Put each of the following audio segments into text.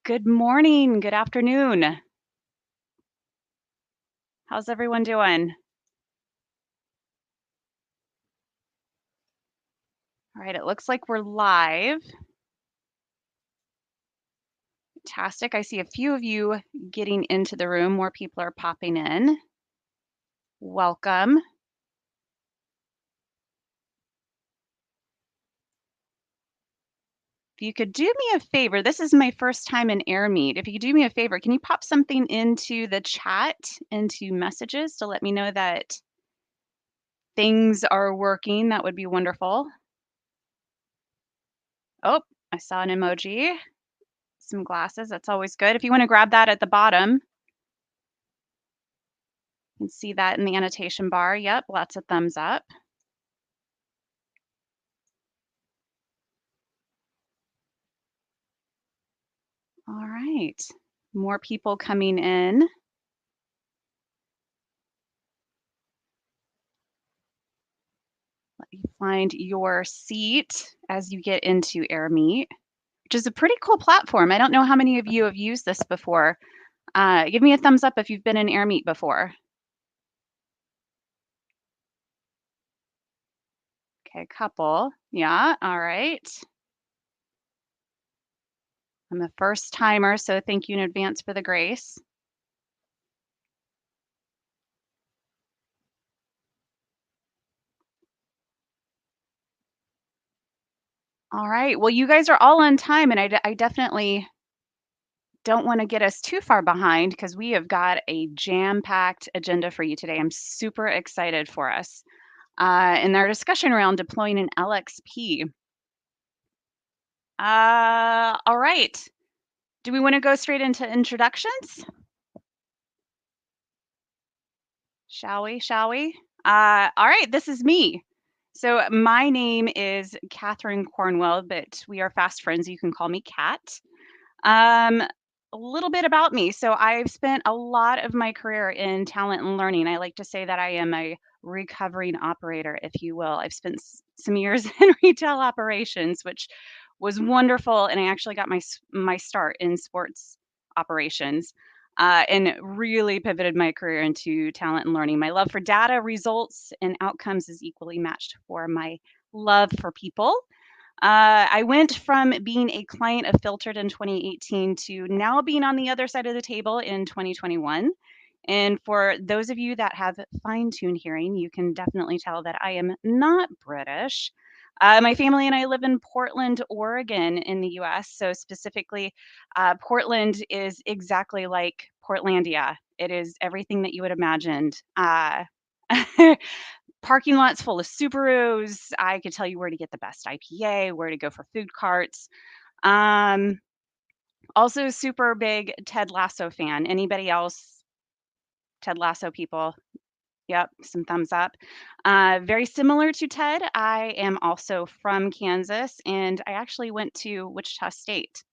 Good morning, good afternoon. How's everyone doing? All right, it looks like we're live. Fantastic. I see a few of you getting into the room. More people are popping in. Welcome. If you could do me a favor, this is my first time in Air Meet. If you could do me a favor, can you pop something into the chat, into messages to let me know that things are working? That would be wonderful. Oh, I saw an emoji. Some glasses. That's always good. If you want to grab that at the bottom, you can see that in the annotation bar. Yep, lots of thumbs up. All right. More people coming in. Let you find your seat as you get into Air Meet, which is a pretty cool platform. I don't know how many of you have used this before. Give me a thumbs up if you've been in Air Meet before. Okay, a couple. Yeah, all right. I'm a first timer, so thank you in advance for the grace. All right. Well, you guys are all on time, and I definitely don't want to get us too far behind because we have got a jam-packed agenda for you today. I'm super excited for us. In our discussion around deploying an LXP. All right. Do we want to go straight into introductions? Shall we? Shall we? All right. This is me. So my name is Catherine Cornwell, but we are fast friends. You can call me Kat. Um, a little bit about me. So I've spent a lot of my career in talent and learning. I like to say that I am a recovering operator, if you will. I've spent some years in retail operations, which was wonderful, and I actually got my start in sports operations. And really pivoted my career into talent and learning. My love for data, results, and outcomes is equally matched for my love for people. I went from being a client of Filtered in 2018 to now being on the other side of the table in 2021. And for those of you that have fine-tuned hearing, you can definitely tell that I am not British. My family and I live in Portland, Oregon, in the US. So, specifically, Portland is exactly like Portlandia. It is everything that you would imagined. Parking lots full of Subarus. I could tell you where to get the best IPA, where to go for food carts. Um, Also super big Ted Lasso fan. Anybody else Ted Lasso people? Yep, some thumbs up. Very similar to Ted, I am also from Kansas, and I actually went to Wichita State.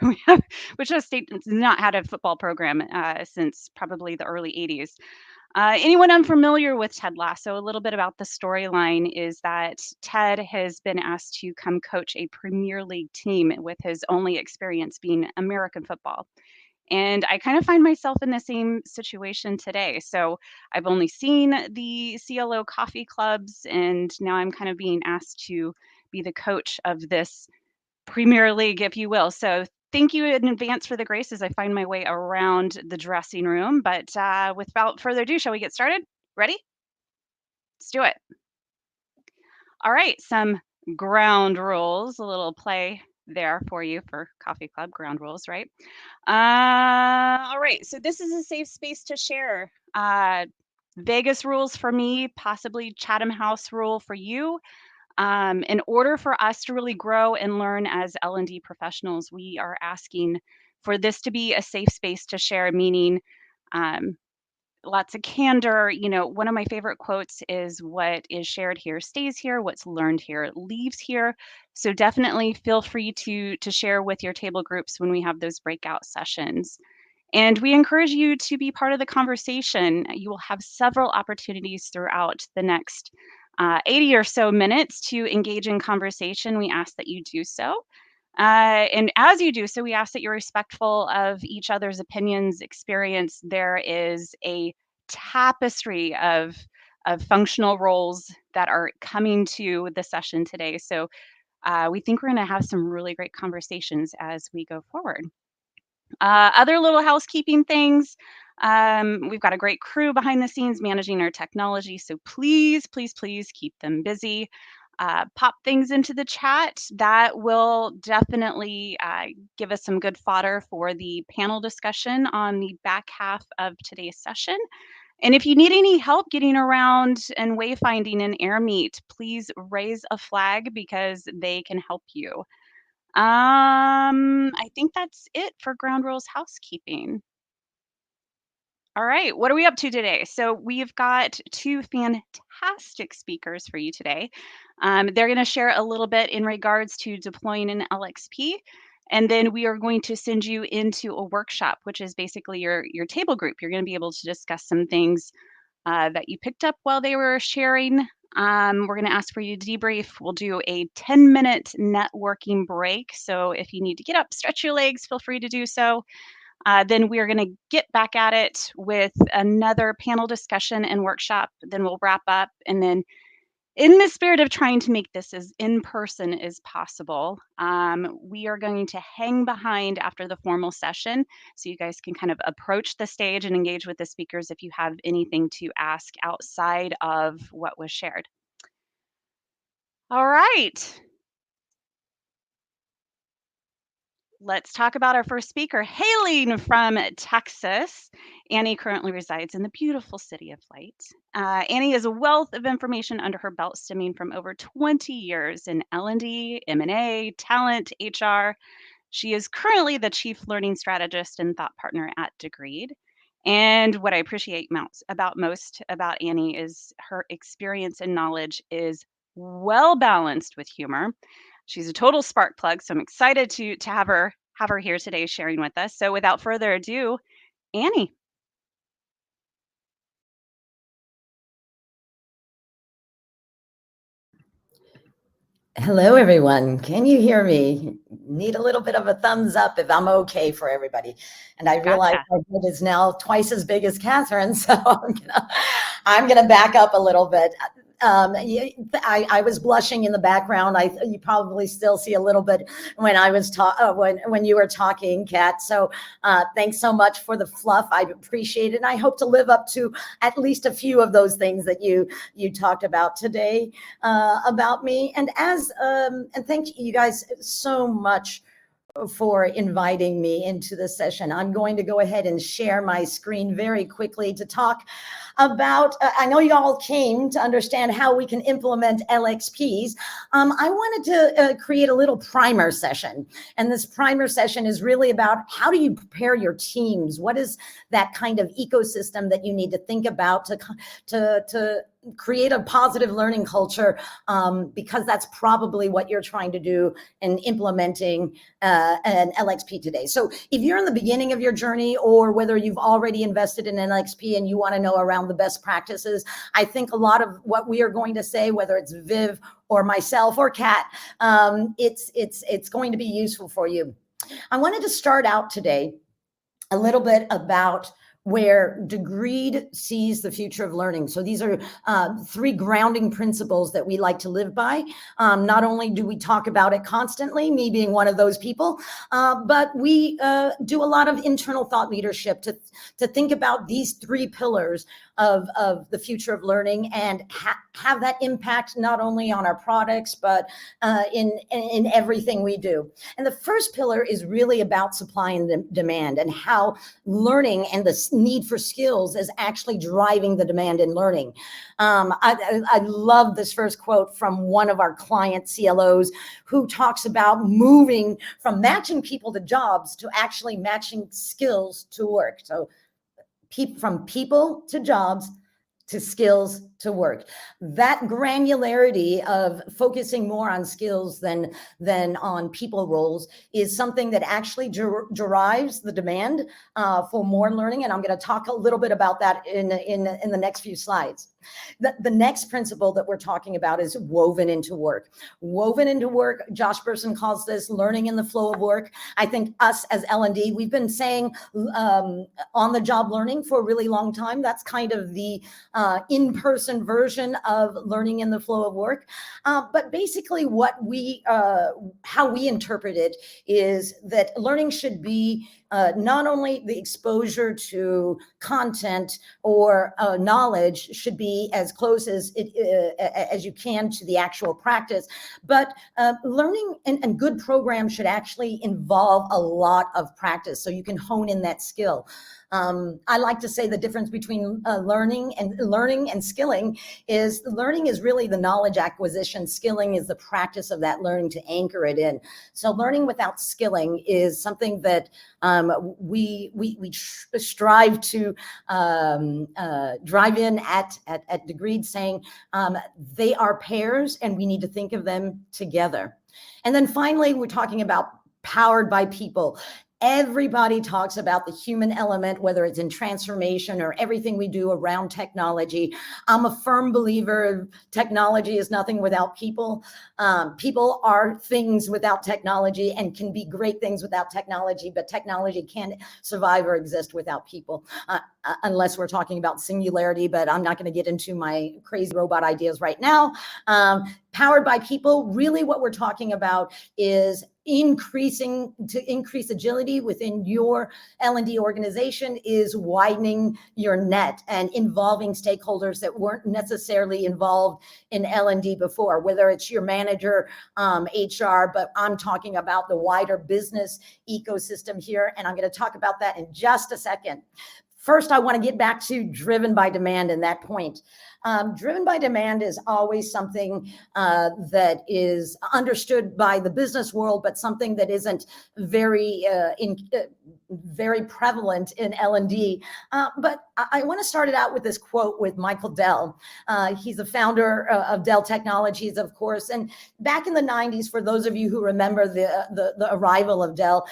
We have Wichita State has not had a football program since probably the early 80s. Anyone unfamiliar with Ted Lasso, a little bit about the storyline is that Ted has been asked to come coach a Premier League team with his only experience being American football. And I kind of find myself in the same situation today. So I've only seen the CLO coffee clubs, and now I'm kind of being asked to be the coach of this Premier League, if you will. So thank you in advance for the grace as I find my way around the dressing room. But without further ado, shall we get started? Ready? Let's do it. All right, some ground rules, a little play there for you for Coffee Club ground rules, right? All right, so this is a safe space to share. Vegas rules for me, possibly Chatham House rule for you. In order for us to really grow and learn as L&D professionals, we are asking for this to be a safe space to share, meaning um, lots of candor. You know, one of my favorite quotes is what is shared here stays here, what's learned here leaves here. So definitely feel free to share with your table groups when we have those breakout sessions. And we encourage you to be part of the conversation. You will have several opportunities throughout the next 80 or so minutes to engage in conversation. We ask that you do so. And as you do so, we ask that you're respectful of each other's opinions, experience. There is a tapestry of functional roles that are coming to the session today. So we think we're going to have some really great conversations as we go forward. Other little housekeeping things. We've got a great crew behind the scenes managing our technology, so please, please, please keep them busy. Pop things into the chat. That will definitely give us some good fodder for the panel discussion on the back half of today's session. And if you need any help getting around and wayfinding in AirMeet, please raise a flag because they can help you. I think that's it for ground rules housekeeping. All right, what are we up to today? So we've got two fantastic speakers for you today. They're going to share a little bit in regards to deploying an LXP, and then we are going to send you into a workshop, which is basically your table group. You're going to be able to discuss some things that you picked up while they were sharing. We're going to ask for you to debrief. We'll do a 10-minute networking break. So if you need to get up, stretch your legs, feel free to do so. Then we are going to get back at it with another panel discussion and workshop. Then we'll wrap up. And then, in the spirit of trying to make this as in person as possible, we are going to hang behind after the formal session so you guys can kind of approach the stage and engage with the speakers if you have anything to ask outside of what was shared. All right. Let's talk about our first speaker, hailing from Texas. Annee currently resides in the beautiful city of Light. Annee has a wealth of information under her belt stemming from over 20 years in L&D, M&A, talent, HR. She is currently the Chief Learning Strategist and Thought Partner at Degreed. And what I appreciate most about Annee is her experience and knowledge is well balanced with humor. She's a total spark plug, so I'm excited to have her here today sharing with us. So without further ado, Annee. Hello, everyone. Can you hear me? Need a little bit of a thumbs up if I'm okay for everybody. And I realize Gotcha. my head is now twice as big as Catherine, so I'm gonna back up a little bit. I was blushing in the background. You probably still see a little bit when I was when you were talking, Kat. So thanks so much for the fluff. I appreciate it. And I hope to live up to at least a few of those things that you talked about today about me. And and thank you guys so much for inviting me into the session. I'm going to go ahead and share my screen very quickly to talk about, I know you all came to understand how we can implement LXPs. I wanted to create a little primer session. And this primer session is really about how do you prepare your teams? What is that kind of ecosystem that you need to think about to create a positive learning culture, because that's probably what you're trying to do in implementing an LXP today. So if you're in the beginning of your journey, or whether you've already invested in an LXP and you want to know around the best practices, I think a lot of what we are going to say, whether it's Viv or myself or Kat, it's going to be useful for you. I wanted to start out today a little bit about where Degreed sees the future of learning. So these are three grounding principles that we like to live by. Not only do we talk about it constantly, me being one of those people, but we do a lot of internal thought leadership to think about these three pillars of the future of learning and have that impact not only on our products, but in everything we do. And the first pillar is really about supply and demand, and how learning and the need for skills is actually driving the demand in learning. I love this first quote from one of our client CLOs, who talks about moving from matching people to jobs to actually matching skills to work. So from people to jobs to skills to work. That granularity of focusing more on skills than on people roles is something that actually derives the demand for more learning. And I'm going to talk a little bit about that in the next few slides. The next principle that we're talking about is woven into work. Woven into work, Josh Bersin calls this learning in the flow of work. I think us as L&D, we've been saying on the job learning for a really long time. That's kind of the in-person version of learning in the flow of work. But basically how we interpret it is that learning should be not only the exposure to content or knowledge should be as close as you can to the actual practice, but learning and good programs should actually involve a lot of practice so you can hone in that skill. I like to say the difference between learning and skilling is learning is really the knowledge acquisition. Skilling is the practice of that learning to anchor it in. So learning without skilling is something that we strive to drive in at Degreed, saying they are pairs and we need to think of them together. And then finally, we're talking about powered by people. Everybody talks about the human element, whether it's in transformation or everything we do around technology. I'm a firm believer technology is nothing without people. People are things without technology and can be great things without technology, but technology can't survive or exist without people, unless we're talking about singularity, but I'm not going to get into my crazy robot ideas right now. Powered by people, really what we're talking about is increase agility within your L&D organization, is widening your net and involving stakeholders that weren't necessarily involved in L&D before, whether it's your manager, HR, but I'm talking about the wider business ecosystem here, and I'm going to talk about that in just a second. First, I want to get back to driven by demand and that point. Driven by demand is always something that is understood by the business world, but something that isn't very prevalent in L&D. But I want to start it out with this quote with Michael Dell. He's the founder of Dell Technologies, of course. And back in the 90s, for those of you who remember the arrival of Dell,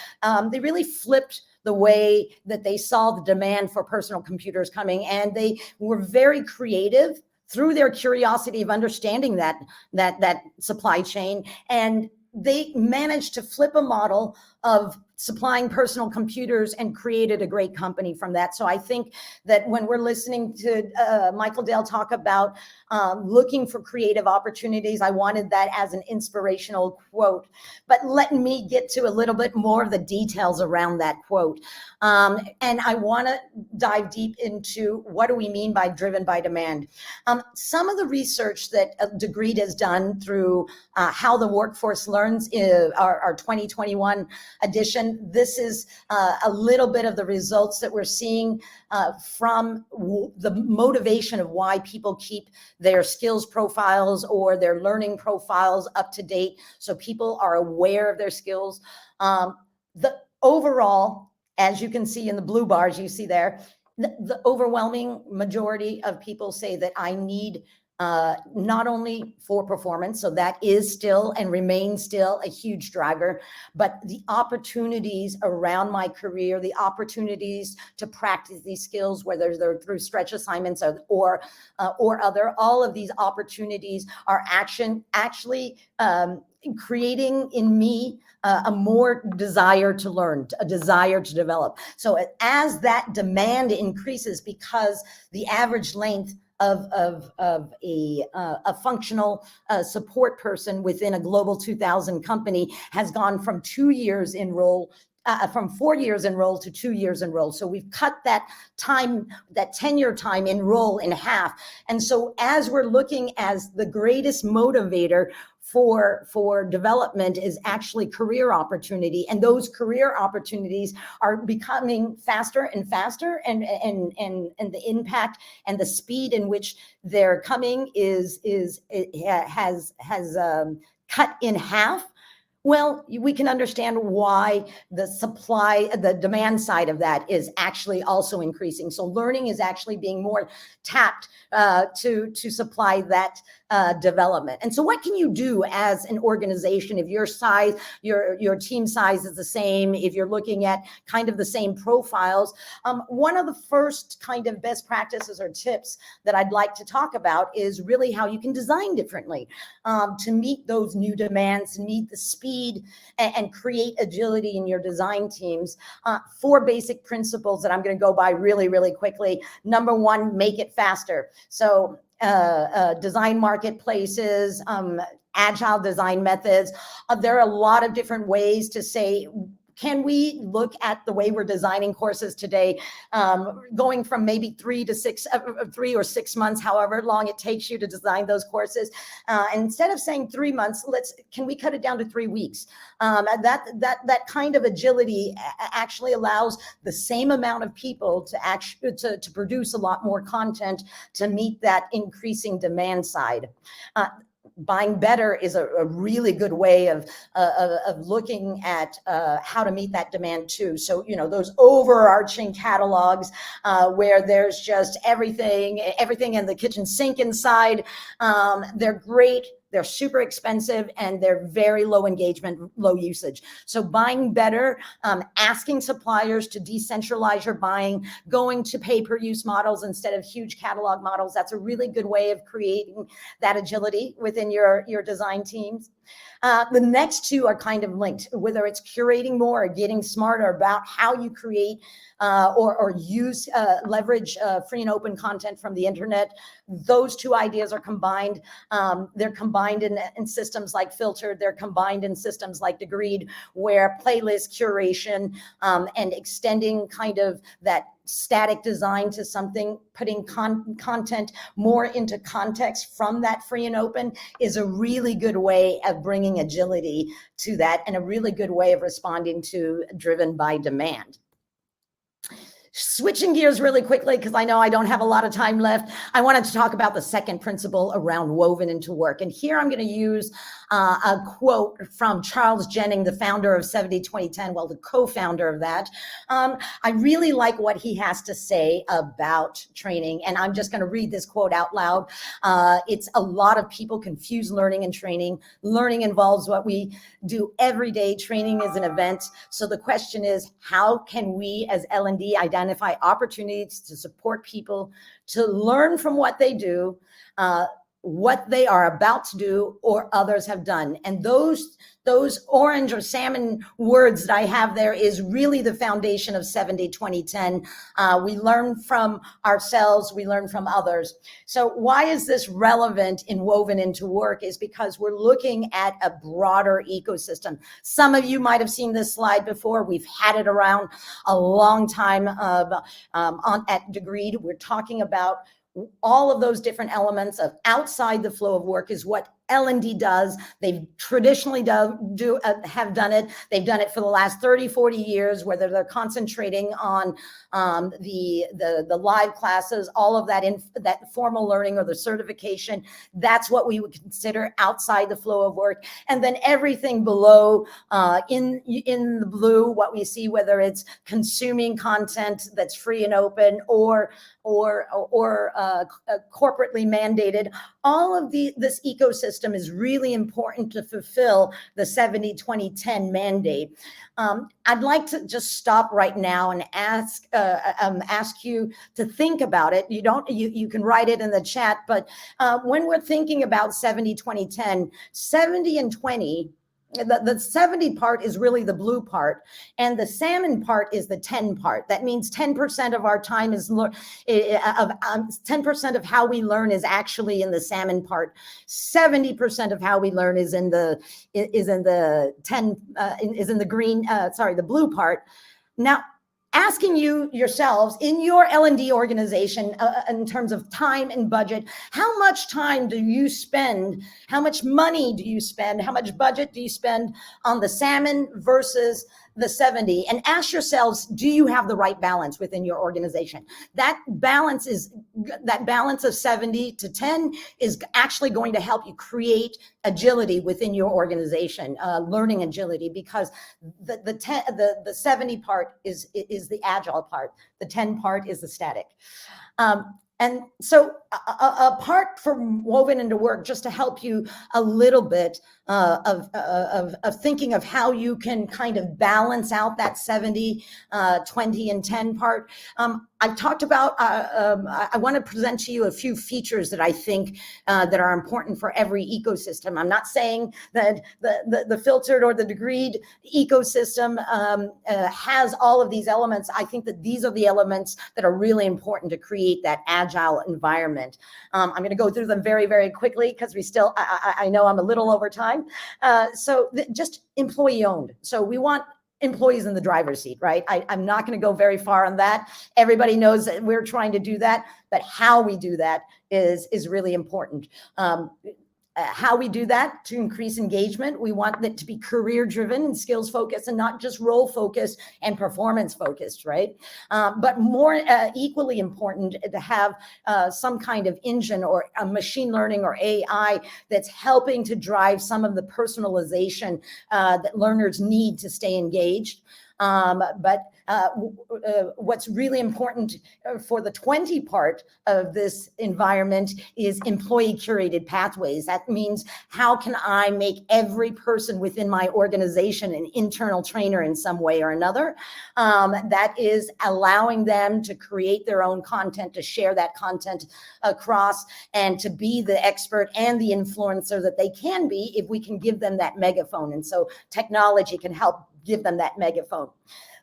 they really flipped the way that they saw the demand for personal computers coming. And they were very creative through their curiosity of understanding that supply chain. And they managed to flip a model of supplying personal computers and created a great company from that. So I think that when we're listening to Michael Dell talk about looking for creative opportunities, I wanted that as an inspirational quote. But let me get to a little bit more of the details around that quote. And I want to dive deep into what do we mean by driven by demand. Some of the research that Degreed has done through how the workforce learns, our 2021 edition, this is a little bit of the results that we're seeing from the motivation of why people keep their skills profiles or their learning profiles up to date, so people are aware of their skills. The overall, as you can see in the blue bars you see there, the overwhelming majority of people say that I need not only for performance, so that is still and remains still a huge driver, but the opportunities around my career, the opportunities to practice these skills, whether they're through stretch assignments or other, all of these opportunities are actually creating in me a more desire to learn, a desire to develop. So as that demand increases, because the average length of a functional support person within a Global 2000 company has gone from 2 years in role, from 4 years in role to 2 years in role. So we've cut that time, that tenure time in role in half. And so as we're looking as the greatest motivator for development is actually career opportunity, and those career opportunities are becoming faster and faster, and the impact and the speed in which they're coming has cut in half Well, we can understand why the demand side of that is actually also increasing. So learning is actually being more tapped to supply that development. And so what can you do as an organization if your size, your team size is the same, if you're looking at kind of the same profiles? One of the first kind of best practices or tips that I'd like to talk about is really how you can design differently to meet those new demands, meet the speed and create agility in your design teams. 4 basic principles that I'm going to go by really, really quickly. Number 1, make it faster. So design marketplaces, agile design methods. There are a lot of different ways to say, can we look at the way we're designing courses today, going from maybe 3 or 6 months, however long it takes you to design those courses. And instead of saying 3 months, can we cut it down to 3 weeks? That kind of agility actually allows the same amount of people to produce a lot more content to meet that increasing demand side. Buying better is a really good way of looking at how to meet that demand too. So, those overarching catalogs where there's just everything in the kitchen sink inside, they're great. They're super expensive and they're very low engagement, low usage. So buying better, asking suppliers to decentralize your buying, going to pay-per-use models instead of huge catalog models. That's a really good way of creating that agility within your design teams. The next 2 are kind of linked, whether it's curating more or getting smarter about how you create or leverage free and open content from the internet. Those 2 ideas are combined. They're combined in systems like Filtered. They're combined in systems like Degreed, where playlist curation and extending kind of that static design to something, putting content more into context from that free and open is a really good way of bringing agility to that and a really good way of responding to driven by demand. Switching gears really quickly, because I know I don't have a lot of time left, I wanted to talk about the second principle around woven into work. And here I'm going to use a quote from Charles Jennings, the founder of 70-20-10, well, the co-founder of that. I really like what he has to say about training, and I'm just going to read this quote out loud. It's a lot of people confuse learning and training. Learning involves what we do every day. Training is an event. So the question is, how can we as L&D identify opportunities to support people to learn from what they do, what they are about to do, or others have done? And those orange or salmon words that I have there is really the foundation of 70-20-10. We learn from ourselves, we learn from others. So why is this relevant in woven into work is because we're looking at a broader ecosystem. Some of you might have seen this slide before. We've had it around a long time at Degreed. We're talking about all of those different elements of outside the flow of work is what L&D does. They've traditionally have done it. They've done it for the last 30, 40 years, whether they're concentrating on the live classes, all of that that formal learning or the certification. That's what we would consider outside the flow of work. And then everything below in the blue, what we see, whether it's consuming content that's free and open or corporately mandated, all of this ecosystem is really important to fulfill the 70-20-10 mandate. I'd like to just stop right now and ask you to think about it. You can write it in the chat, but when we're thinking about 70-20-10, 70 and 20, the 70 part is really the blue part, and the salmon part is the 10 part. That means 10% of our time is 10% of how we learn is actually in the salmon part. 70% of how we learn is in the blue part. Now, asking yourselves in your L&D organization in terms of time and budget, how much time do you spend? How much money do you spend? How much budget do you spend on the salmon versus the 70 and ask yourselves, do you have the right balance within your organization? That balance of 70 to 10 is actually going to help you create agility within your organization, learning agility, because the 70 part is the agile part. The 10 part is the static. And so apart from woven into work, just to help you a little bit of thinking of how you can kind of balance out that 70, 20 and 10 part. I've talked about, I want to present to you a few features that I think that are important for every ecosystem. I'm not saying that the filtered or the degreed ecosystem has all of these elements. I think that these are the elements that are really important to create that agile environment. I'm going to go through them very, very quickly because I know I'm a little over time. Just employee owned. So we want employees in the driver's seat, right? I'm not going to go very far on that. Everybody knows that we're trying to do that, but how we do that is really important. How we do that to increase engagement. We want it to be career driven and skills focused and not just role focused and performance focused, right? But more equally important to have some kind of engine or a machine learning or AI that's helping to drive some of the personalization that learners need to stay engaged. What's really important for the 20 part of this environment is employee curated pathways. That means how can I make every person within my organization an internal trainer in some way or another? That is allowing them to create their own content, to share that content across, and to be the expert and the influencer that they can be if we can give them that megaphone. And so technology can help give them that megaphone.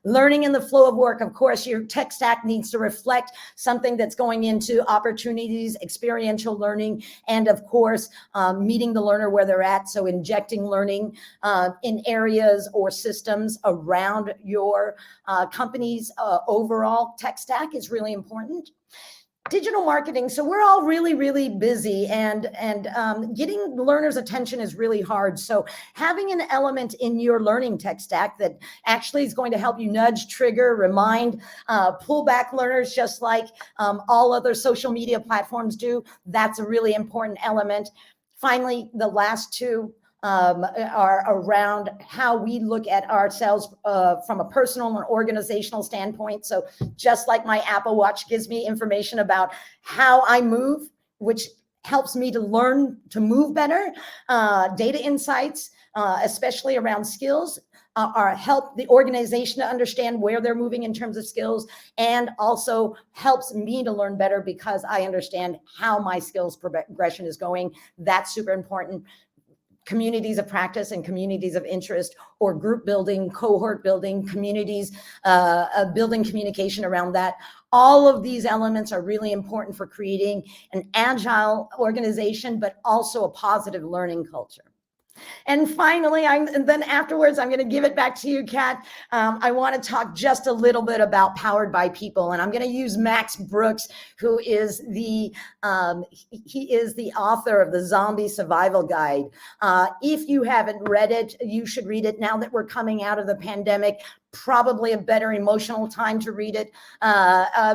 Learning in the flow of work. Of course, your tech stack needs to reflect something that's going into opportunities, experiential learning, and of course, meeting the learner where they're at. So injecting learning in areas or systems around your company's overall tech stack is really important. Digital marketing. So we're all really, really busy, and getting learners' attention is really hard. So having an element in your learning tech stack that actually is going to help you nudge, trigger, remind, pull back learners, just like all other social media platforms do. That's a really important element. Finally, the last two are around how we look at ourselves from a personal and organizational standpoint. So just like my Apple Watch gives me information about how I move, which helps me to learn to move better, data insights, especially around skills, help the organization to understand where they're moving in terms of skills, and also helps me to learn better because I understand how my skills progression is going. That's super important. Communities of practice and communities of interest, or group building, cohort building, communities, building communication around that. All of these elements are really important for creating an agile organization, but also a positive learning culture. And finally, then afterwards, I'm going to give it back to you, Kat. I want to talk just a little bit about Powered by People, and I'm going to use Max Brooks, who is he is the author of the Zombie Survival Guide. If you haven't read it, you should read it now that we're coming out of the pandemic. Probably a better emotional time to read it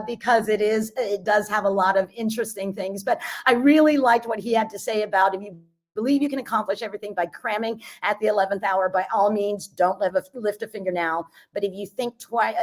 because it does have a lot of interesting things. But I really liked what he had to say about if you believe you can accomplish everything by cramming at the 11th hour, by all means, don't lift a finger now. But if you think twice,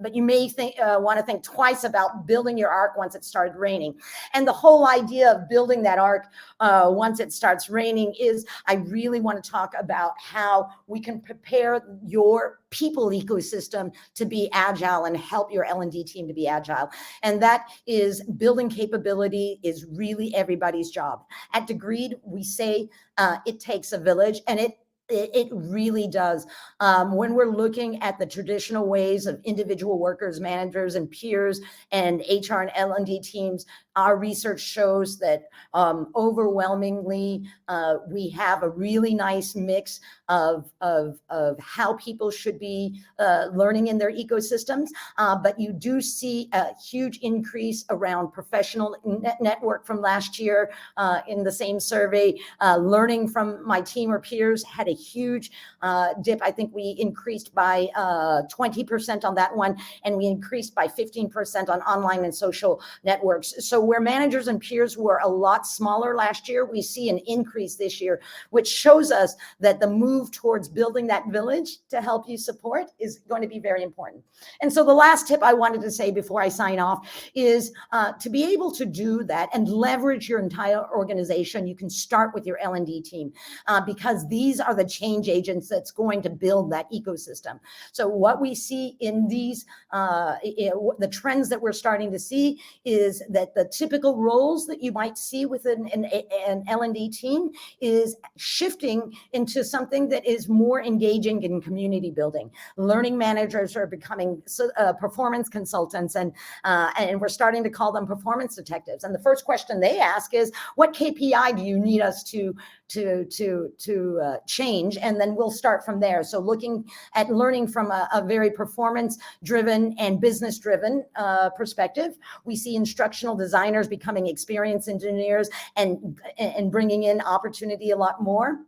but you may want to think twice about building your ark once it started raining. And the whole idea of building that ark once it starts raining is, I really want to talk about how we can prepare your people ecosystem to be agile and help your L&D team to be agile. And that is building capability is really everybody's job. At Degreed, we say it takes a village, and it really does. When we're looking at the traditional ways of individual workers, managers, and peers, and HR and L&D teams, our research shows that overwhelmingly we have a really nice mix of how people should be learning in their ecosystems. But you do see a huge increase around professional network from last year in the same survey. Learning from my team or peers had a huge dip. I think we increased by 20% on that one, and we increased by 15% on online and social networks. So where managers and peers were a lot smaller last year, we see an increase this year, which shows us that the move towards building that village to help you support is going to be very important. And so the last tip I wanted to say before I sign off is to be able to do that and leverage your entire organization. You can start with your L&D team because these are the change agents that's going to build that ecosystem. So what we see in these, the trends that we're starting to see is that the typical roles that you might see within an L&D team is shifting into something that is more engaging in community building. Learning managers are becoming performance consultants, and we're starting to call them performance detectives. And the first question they ask is, what KPI do you need us to change? And then we'll start from there. So looking at learning from a very performance driven and business driven perspective, we see instructional designers becoming experienced engineers and bringing in opportunity a lot more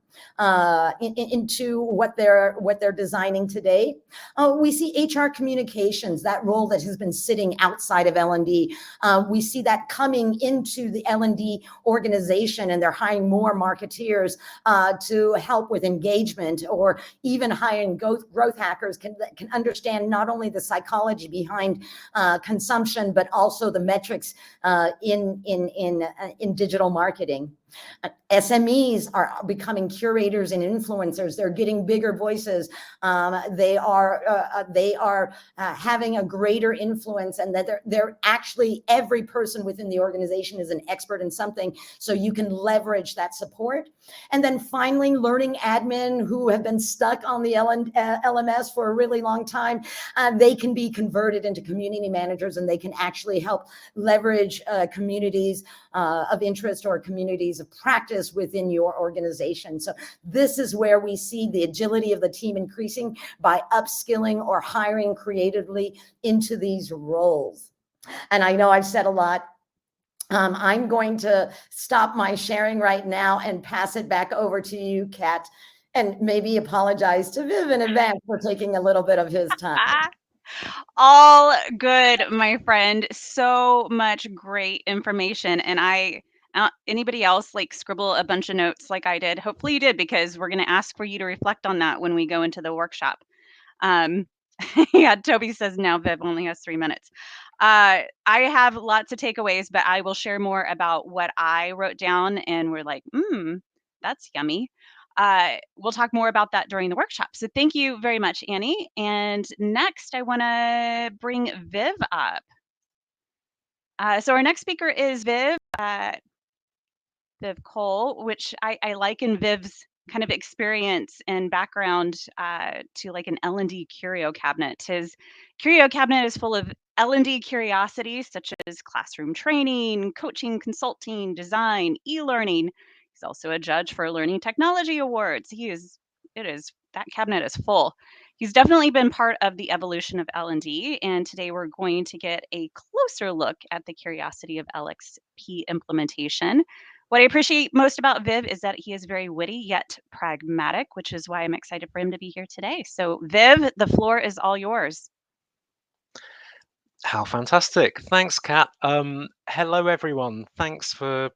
into what they're designing today. We see HR communications, that role that has been sitting outside of L&D. We see that coming into the L&D organization, and they're hiring more marketeers to help with engagement, or even hiring growth hackers can understand not only the psychology behind consumption, but also the metrics in digital marketing. SMEs are becoming curators and influencers. They're getting bigger voices. They are having a greater influence, and that they're actually, every person within the organization is an expert in something. So you can leverage that support. And then finally, learning admin who have been stuck on the LMS for a really long time, they can be converted into community managers, and they can actually help leverage communities of interest or communities of practice within your organization. So this is where we see the agility of the team increasing by upskilling or hiring creatively into these roles. And I know I've said a lot. I'm going to stop my sharing right now and pass it back over to you, Kat, and maybe apologize to Viv in advance for taking a little bit of his time. All good, my friend. So much great information. And anybody else like scribble a bunch of notes like I did? Hopefully you did, because we're going to ask for you to reflect on that when we go into the workshop. Yeah, Toby says now Viv only has 3 minutes. I have lots of takeaways, but I will share more about what I wrote down and we're like, that's yummy. We'll talk more about that during the workshop. So thank you very much, Annee. And next, I want to bring Viv up. So our next speaker is Viv Cole, which I liken Viv's kind of experience and background to like an L&D curio cabinet. His curio cabinet is full of L&D curiosities such as classroom training, coaching, consulting, design, e-learning. He's also a judge for Learning Technology Awards. That cabinet is full. He's definitely been part of the evolution of L&D, and today we're going to get a closer look at the curiosity of LXP implementation. What I appreciate most about Viv is that he is very witty yet pragmatic, which is why I'm excited for him to be here today. So Viv, the floor is all yours. How fantastic. Thanks, Kat. Hello, everyone. Thanks for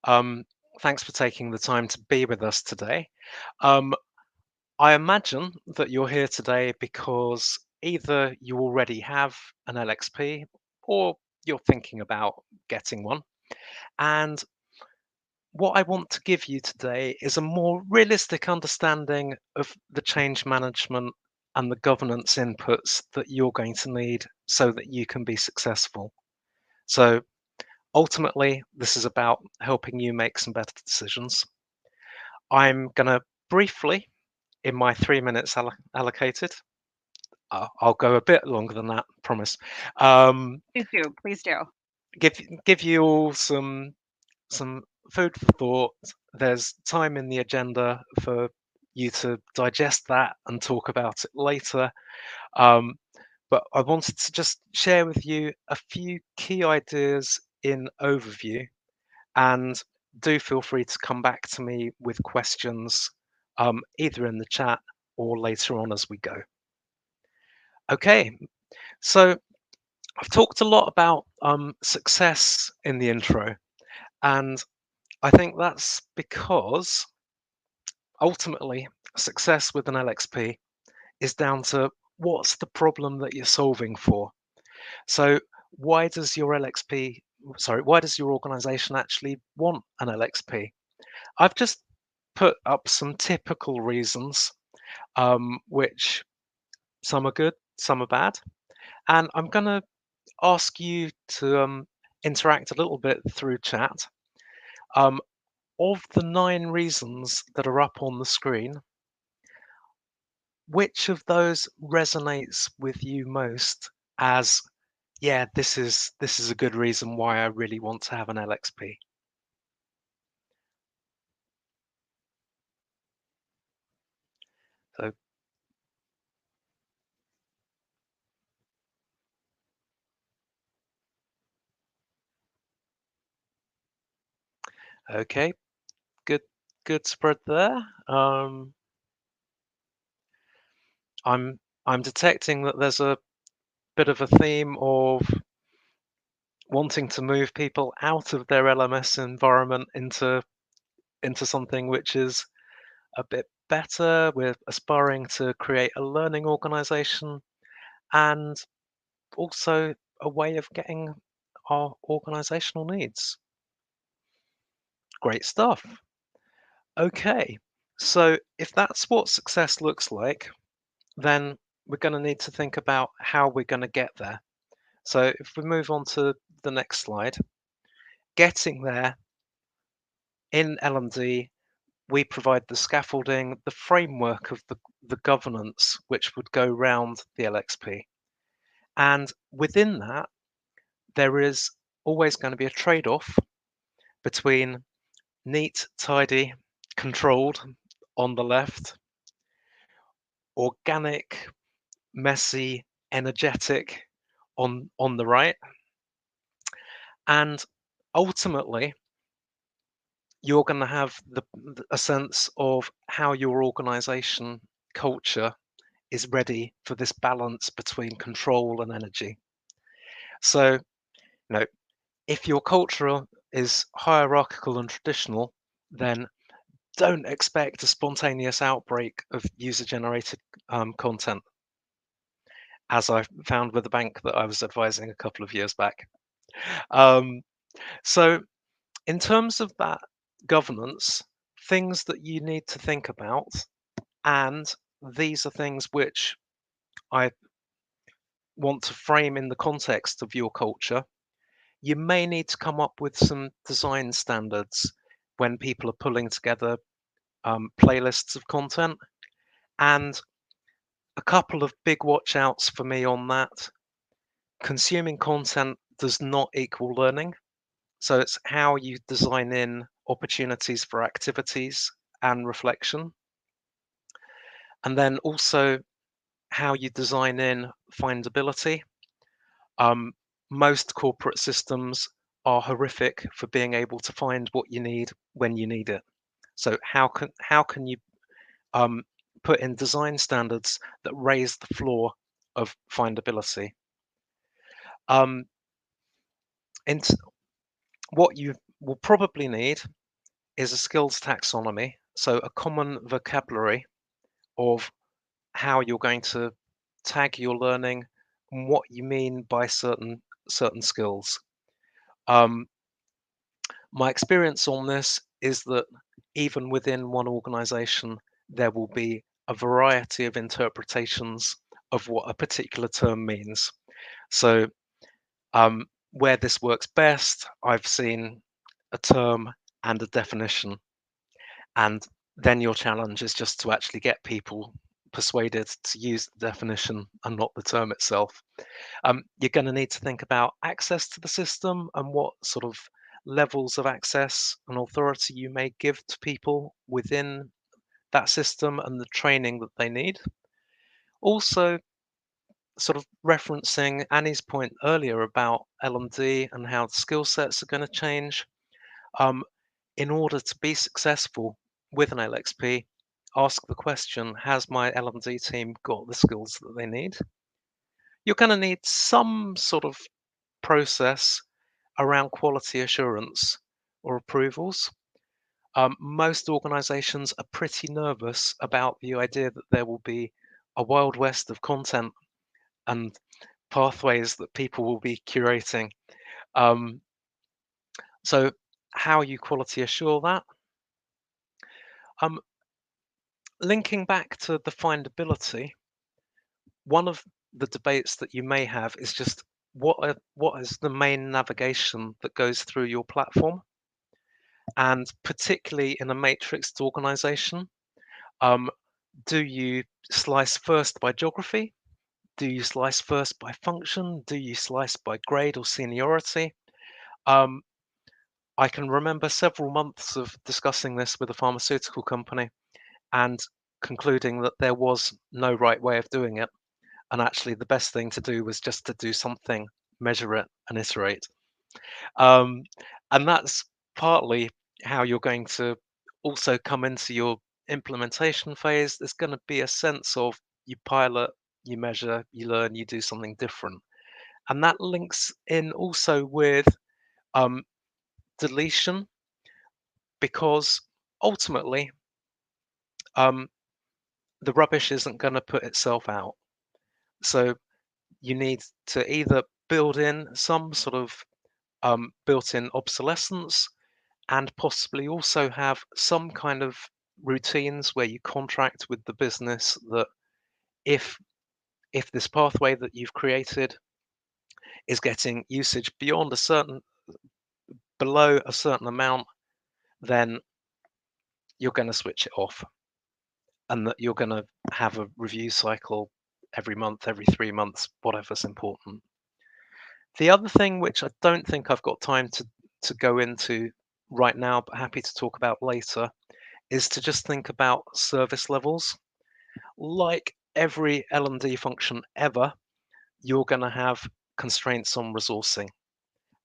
taking the time to be with us today. I imagine that you're here today because either you already have an LXP or you're thinking about getting one. And what I want to give you today is a more realistic understanding of the change management and the governance inputs that you're going to need so that you can be successful. So ultimately, this is about helping you make some better decisions. I'm going to briefly, in my 3 minutes allocated, I'll go a bit longer than that, promise. Please do. Give you all some food for thought. There's time in the agenda for you to digest that and talk about it later. But I wanted to just share with you a few key ideas in overview, and do feel free to come back to me with questions either in the chat or later on as we go. Okay, so I've talked a lot about success in the intro, and I think that's because ultimately success with an LXP is down to what's the problem that you're solving for. So why does your why does your organization actually want an LXP? I've just put up some typical reasons, which some are good, some are bad, and I'm going to ask you to interact a little bit through chat. Um, of the 9 reasons that are up on the screen, which of those resonates with you most as, yeah, this is a good reason why I really want to have an LXP? So, okay, good, good spread there. I'm detecting that there's a bit of a theme of wanting to move people out of their LMS environment into something which is a bit better. We're aspiring to create a learning organization and also a way of getting our organizational needs. Great stuff. Okay, so if that's what success looks like, then we're going to need to think about how we're going to get there. So if we move on to the next slide, getting there in L&D, we provide the scaffolding, the framework of the governance which would go round the LXP. And within that, there is always going to be a trade-off between neat, tidy, controlled on the left, organic, messy, energetic on the right. And ultimately, you're going to have a sense of how your organization culture is ready for this balance between control and energy. So, if your culture is hierarchical and traditional, then don't expect a spontaneous outbreak of user-generated content, as I found with the bank that I was advising a couple of years back. So in terms of that governance, things that you need to think about, and these are things which I want to frame in the context of your culture, you may need to come up with some design standards when people are pulling together playlists of content. And a couple of big watch outs for me on that. Consuming content does not equal learning. So it's how you design in opportunities for activities and reflection. And then also how you design in findability. Most corporate systems are horrific for being able to find what you need when you need it. So how can you put in design standards that raise the floor of findability? And what you will probably need is a skills taxonomy, so a common vocabulary of how you're going to tag your learning and what you mean by certain skills. My experience on this is that even within one organization, there will be a variety of interpretations of what a particular term means. So where this works best, I've seen a term and a definition. And then your challenge is just to actually get people persuaded to use the definition and not the term itself. You're going to need to think about access to the system and what sort of levels of access and authority you may give to people within that system and the training that they need. Also, sort of referencing Annie's point earlier about L&D and how the skill sets are going to change. In order to be successful with an LXP, ask the question, has my L&D team got the skills that they need? You're going to need some sort of process around quality assurance or approvals. Most organizations are pretty nervous about the idea that there will be a wild west of content and pathways that people will be curating. So how you quality assure that? Linking back to the findability, one of the debates that you may have is just what is the main navigation that goes through your platform? And particularly in a matrixed organization, do you slice first by geography? Do you slice first by function? Do you slice by grade or seniority? I can remember several months of discussing this with a pharmaceutical company and concluding that there was no right way of doing it. And actually, the best thing to do was just to do something, measure it, and iterate. And that's partly how you're going to also come into your implementation phase. There's going to be a sense of you pilot, you measure, you learn, you do something different. And that links in also with deletion, because ultimately, the rubbish isn't going to put itself out. So you need to either build in some sort of built-in obsolescence, and possibly also have some kind of routines where you contract with the business that if this pathway that you've created is getting usage below a certain amount, then you're going to switch it off, and that you're going to have a review cycle every month, every 3 months, whatever's important. The other thing, which I don't think I've got time to go into right now, but happy to talk about later, is to just think about service levels. Like every L&D function ever, you're going to have constraints on resourcing.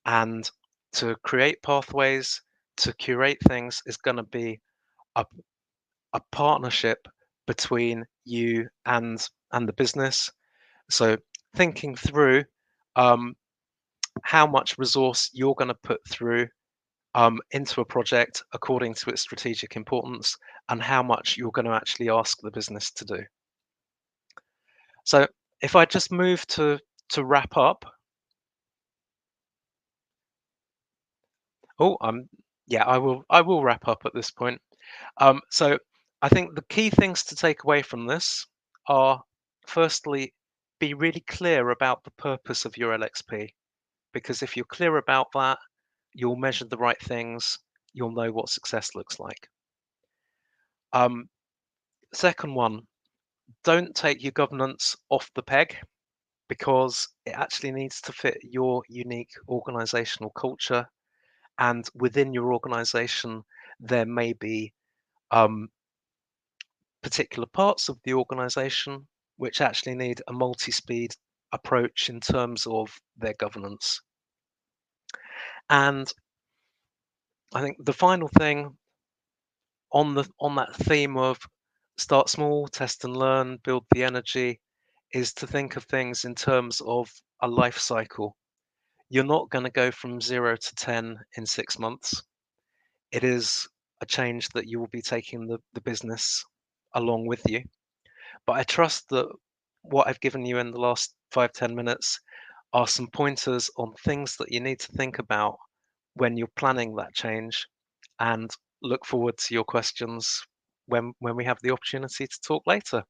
And to create pathways, to curate things is going to be a partnership between you and the business. So thinking through how much resource you're going to put through into a project according to its strategic importance, and how much you're going to actually ask the business to do. So if I just move to wrap up. Oh, yeah, I will wrap up at this point. So I think the key things to take away from this are, firstly, be really clear about the purpose of your LXP, because if you're clear about that, you'll measure the right things, you'll know what success looks like. Second one, don't take your governance off the peg, because it actually needs to fit your unique organizational culture. And within your organization, there may be particular parts of the organization which actually need a multi-speed approach in terms of their governance. And I think the final thing on that theme of start small, test and learn, build the energy, is to think of things in terms of a life cycle. You're not going to go from 0 to 10 in 6 months. It is a change that you will be taking the business along with you. But I trust that what I've given you in the last 5-10 minutes are some pointers on things that you need to think about when you're planning that change, and look forward to your questions when we have the opportunity to talk later.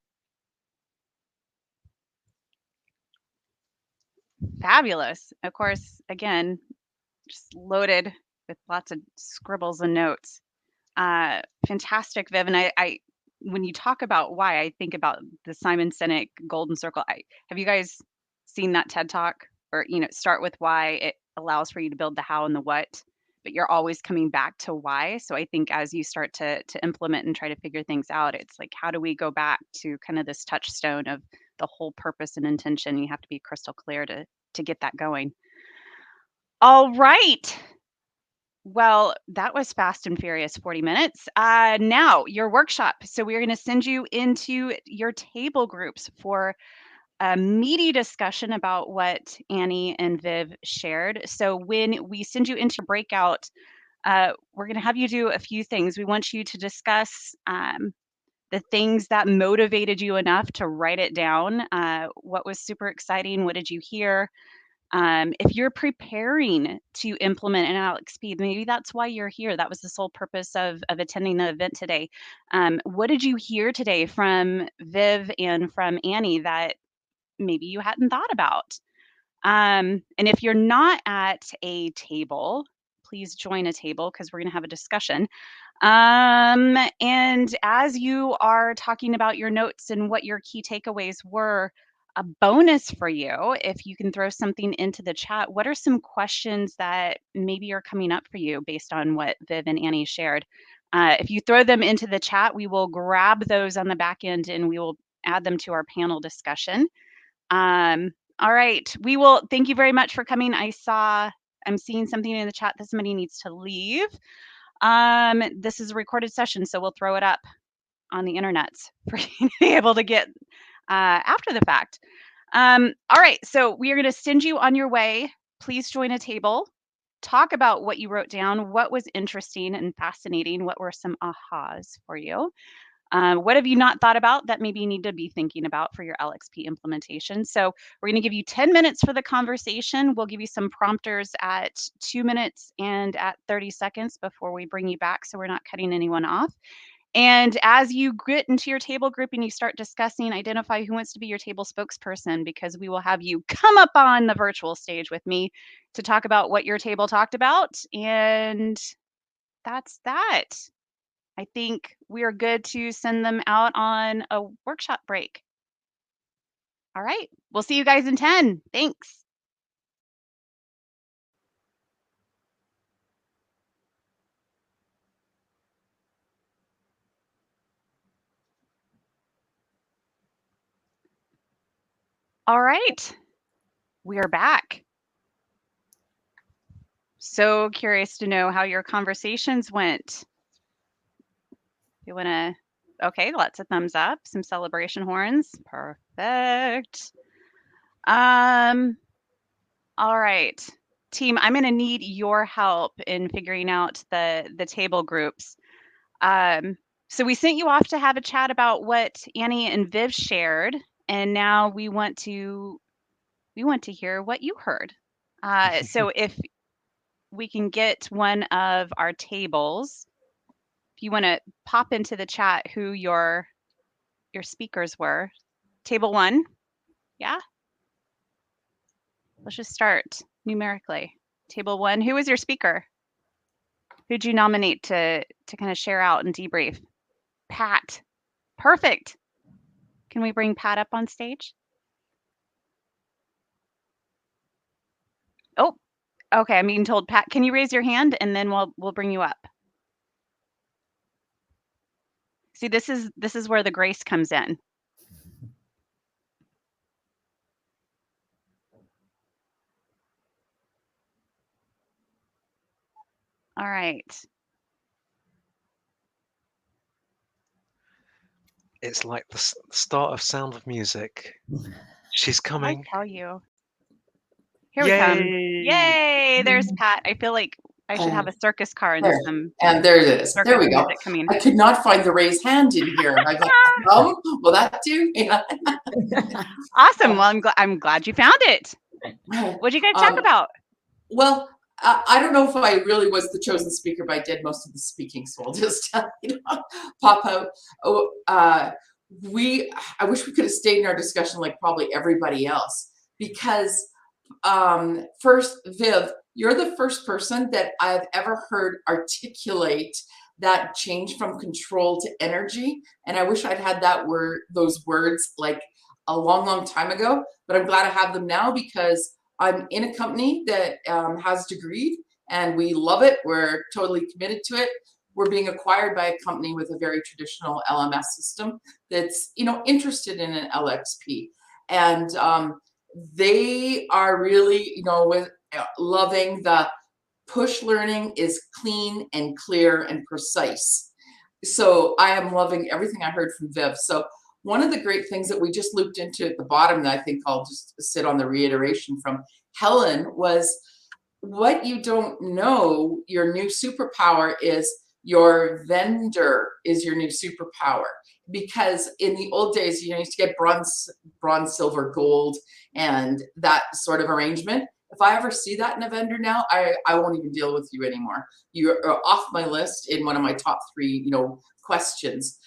Fabulous. Of course, again, just loaded with lots of scribbles and notes. Fantastic, Viv. And I when you talk about why, I think about the Simon Sinek Golden Circle. Have you guys seen that TED Talk? Or, start with why. It allows for you to build the how and the what, but you're always coming back to why. So I think as you start to implement and try to figure things out, it's like, how do we go back to kind of this touchstone of the whole purpose and intention? You have to be crystal clear to get that going. All right. Well, that was fast and furious 40 minutes. Now, your workshop. So we're going to send you into your table groups for a meaty discussion about what Annee and Viv shared. So when we send you into your breakout, we're going to have you do a few things. We want you to discuss the things that motivated you enough to write it down. What was super exciting? What did you hear? If you're preparing to implement an LXP, maybe that's why you're here. That was the sole purpose of attending the event today. What did you hear today from Viv and from Annee that maybe you hadn't thought about? And if you're not at a table, please join a table because we're going to have a discussion. And as you are talking about your notes and what your key takeaways were, a bonus for you, if you can throw something into the chat, what are some questions that maybe are coming up for you based on what Viv and Annee shared? If you throw them into the chat, we will grab those on the back end and we will add them to our panel discussion. All right, we will, thank you very much for coming. I'm seeing something in the chat that somebody needs to leave. This is a recorded session, so we'll throw it up on the internet for you to be able to get after the fact. All right, so we are going to send you on your way. Please join a table. Talk about what you wrote down, what was interesting and fascinating, what were some ahas for you. What have you not thought about that maybe you need to be thinking about for your LXP implementation? So we're going to give you 10 minutes for the conversation. We'll give you some prompters at 2 minutes and at 30 seconds before we bring you back, so we're not cutting anyone off. And as you get into your table group and you start discussing, identify who wants to be your table spokesperson, because we will have you come up on the virtual stage with me to talk about what your table talked about. And that's that. I think we are good to send them out on a workshop break. All right, we'll see you guys in 10. Thanks. All right, we are back. So curious to know how your conversations went. You want to, okay, lots of thumbs up, some celebration horns. Perfect. All right, team, I'm going to need your help in figuring out the table groups. So we sent you off to have a chat about what Annee and Viv shared, and now we want to hear what you heard. So if we can get one of our tables, if you want to pop into the chat who your speakers were. Table 1, yeah? Let's just start numerically. Table 1, who was your speaker? Who'd you nominate to kind of share out and debrief? Pat. Perfect. Can we bring Pat up on stage? Oh, okay, I'm being told, Pat, can you raise your hand and then we'll bring you up. See, this is where the grace comes in. All right. It's like the start of Sound of Music. She's coming. I tell you. Here we come. Yay! There's Pat. I feel like I should have a circus car and there. some And there it is. circus There we go. music coming. I could not find the raise hand in here. I got will that do? Yeah. Awesome. Well, I'm glad you found it. What did you guys talk about? Well, I don't know if I really was the chosen speaker, but I did most of the speaking, so I'll just pop out. I wish we could have stayed in our discussion like probably everybody else, because first, Viv, you're the first person that I've ever heard articulate that change from control to energy, and I wish I'd had those words like a long time ago, but I'm glad I have them now, because I'm in a company that has Degreed, and we love it. We're totally committed to it. We're being acquired by a company with a very traditional LMS system that's interested in an LXP, and they are really with loving the push learning is clean and clear and precise. So I am loving everything I heard from Viv. So one of the great things that we just looped into at the bottom that I think I'll just sit on the reiteration from Helen was, what you don't know, your new superpower is your vendor is your new superpower. Because in the old days, you used to get bronze, silver, gold, and that sort of arrangement. If I ever see that in a vendor now, I won't even deal with you anymore. You're off my list in one of my top 3, questions,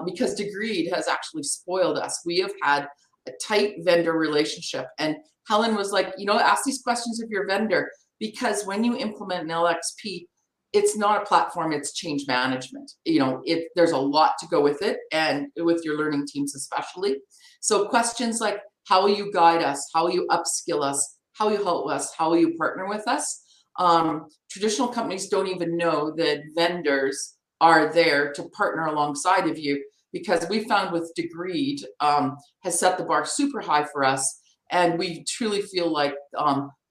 because Degreed has actually spoiled us. We have had a tight vendor relationship, and Helen was like, ask these questions of your vendor, because when you implement an LXP, it's not a platform, it's change management. There's a lot to go with it, and with your learning teams especially. So questions like, how will you guide us? How will you upskill us? How will you help us? How will you partner with us? Traditional companies don't even know that vendors are there to partner alongside of you, because we found with Degreed has set the bar super high for us. And we truly feel like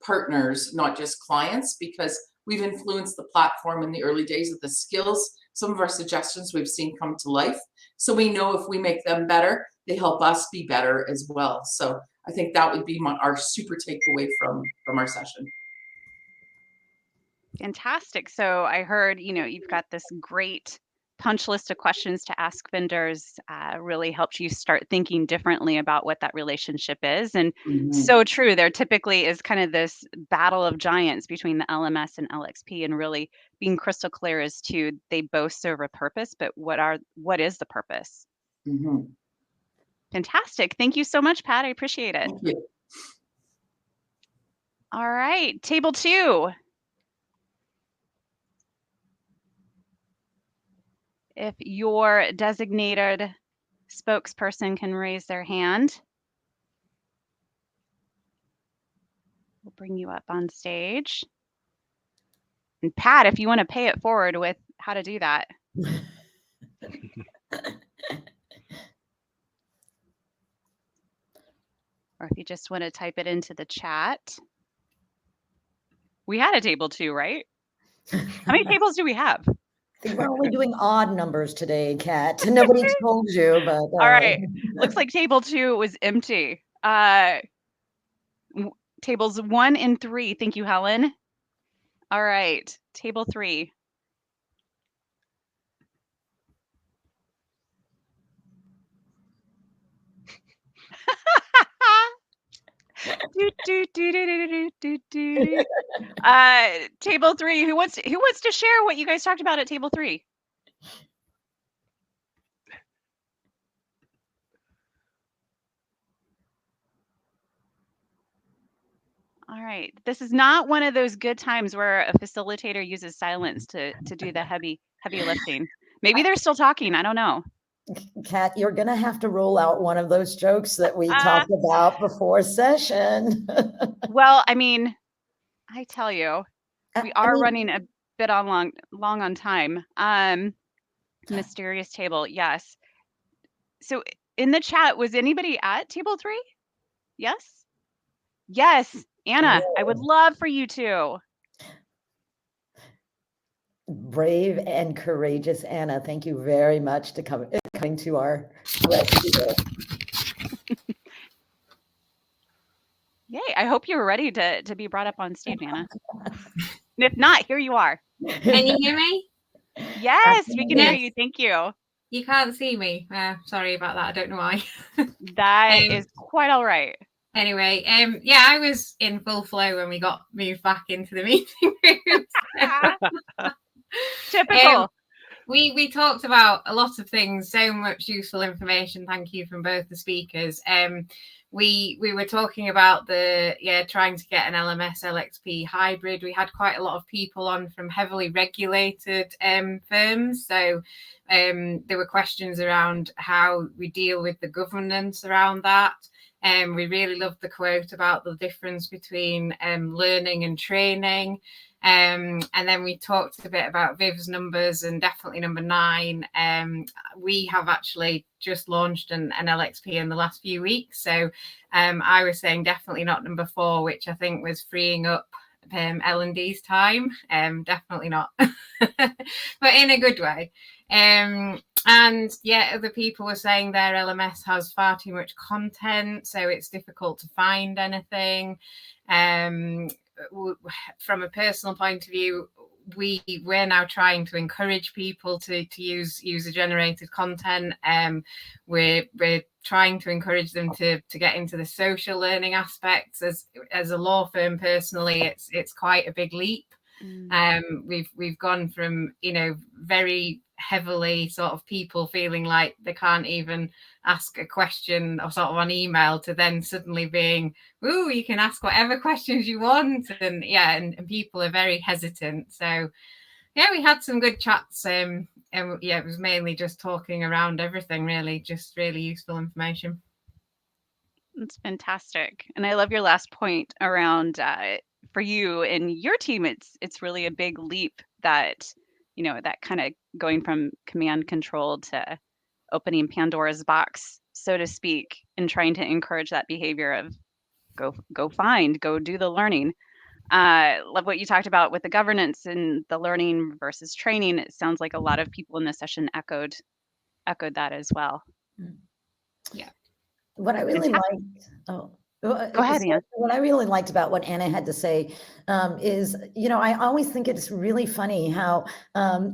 partners, not just clients, because we've influenced the platform in the early days of the skills. Some of our suggestions we've seen come to life. So we know if we make them better, they help us be better as well. So I think that would be our super takeaway from our session. Fantastic. So I heard, you've got this great punch list of questions to ask vendors, really helps you start thinking differently about what that relationship is. And so true. There typically is kind of this battle of giants between the LMS and LXP, and really being crystal clear as to they both serve a purpose, but what is the purpose? Fantastic. Thank you so much, Pat. I appreciate it. Thank you. All right, table 2. If your designated spokesperson can raise their hand, we'll bring you up on stage. And Pat, if you want to pay it forward with how to do that. Or if you just want to type it into the chat. We had a table 2, right? How many tables do we have? I think we're only doing odd numbers today, Kat. Nobody told you, but all right. Looks like table 2 was empty. Tables 1 and 3. Thank you, Helen. All right, table 3. Table 3. Who wants to share what you guys talked about at table 3? All right. This is not one of those good times where a facilitator uses silence to do the heavy lifting. Maybe they're still talking. I don't know. Kat, you're going to have to roll out one of those jokes that we talked about before session. Well, I mean, I tell you, we are running a bit long on time. Mysterious table. Yes. So in the chat, was anybody at table 3? Yes. Yes. Anna, I would love for you to. Brave and courageous Anna, thank you very much to coming to our rescue. Yay, I hope you're ready to be brought up on stage, Anna. And if not, here you are. Can you hear me? Yes, we can hear you. Thank you. You can't see me. Sorry about that. I don't know why. That is quite all right. Anyway, yeah, I was in full flow when we got moved back into the meeting room. Typical. We talked about a lot of things, so much useful information. Thank you from both the speakers. We were talking about trying to get an LMS LXP hybrid. We had quite a lot of people on from heavily regulated firms. So there were questions around how we deal with the governance around that. We really loved the quote about the difference between learning and training. And then we talked a bit about Viv's numbers, and definitely number 9. We have actually just launched an LXP in the last few weeks. So I was saying definitely not number 4, which I think was freeing up L&D's time. Definitely not, but in a good way. And yeah, other people were saying their LMS has far too much content, so it's difficult to find anything. From a personal point of view, we're now trying to encourage people to use user-generated content. We're trying to encourage them to get into the social learning aspects. As a law firm, personally, it's quite a big leap. We've gone from, you know, very heavily sort of people feeling like they can't even ask a question or sort of on email, to then suddenly being, ooh, you can ask whatever questions you want. And yeah, and people are very hesitant. So yeah, we had some good chats. And yeah, it was mainly just talking around everything, really, just really useful information. That's fantastic. And I love your last point around for you and your team, it's really a big leap that, you know, that kind of going from command control to opening Pandora's box, so to speak, and trying to encourage that behavior of go do the learning. Love what you talked about with the governance and the learning versus training. It sounds like a lot of people in this session echoed that as well. Yeah. What I really liked, Go ahead, Anne. what I really liked about what Anna had to say is, you know, I always think it's really funny how,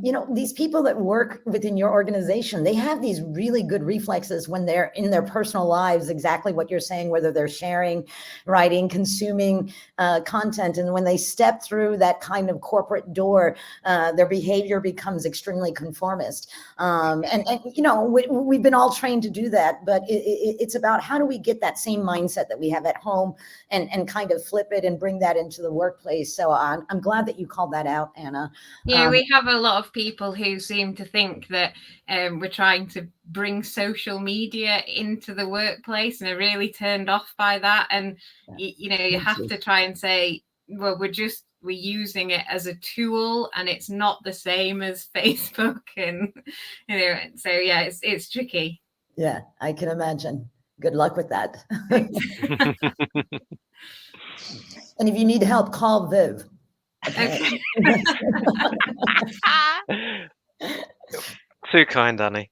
you know, these people that work within your organization, they have these really good reflexes when they're in their personal lives, exactly what you're saying, whether they're sharing, writing, consuming content. And when they step through that kind of corporate door, their behavior becomes extremely conformist. And you know, we've been all trained to do that, but it's about how do we get that same mindset that we have at home and kind of flip it and bring that into the workplace. So I'm glad that you called that out, Anna. Yeah, we have a lot of people who seem to think that we're trying to bring social media into the workplace, and are really turned off by that. And you know, you have to try and say, well, we're using it as a tool, and it's not the same as Facebook. And you know, so yeah, it's tricky. Yeah, I can imagine. Good luck with that. And if you need help, call Viv. Okay. Too kind, Annee.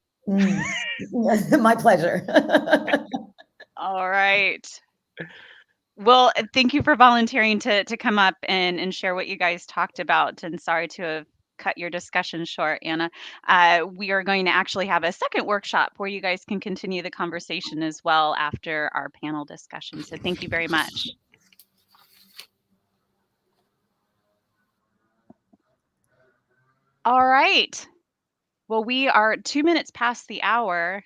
My pleasure. All right. Well, thank you for volunteering to come up and share what you guys talked about. And sorry to have cut your discussion short, Anna. We are going to actually have a second workshop where you guys can continue the conversation as well after our panel discussion. So thank you very much. All right. Well, we are 2 minutes past the hour.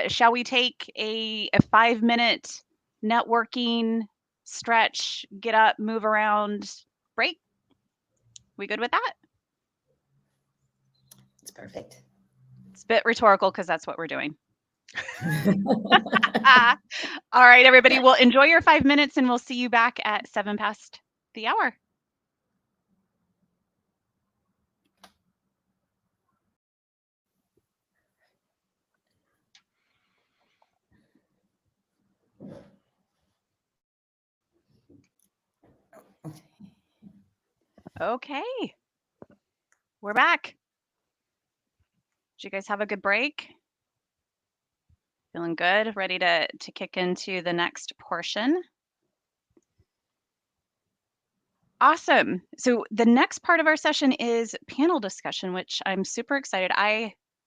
Shall we take a 5-minute networking stretch, get up, move around, break? We good with that? It's perfect. It's a bit rhetorical because that's what we're doing. All right, everybody. Well, enjoy your 5 minutes, and we'll see you back at 7 past the hour. Okay. We're back. Did you guys have a good break? Feeling good? Ready to kick into the next portion? Awesome. So the next part of our session is panel discussion, which I'm super excited.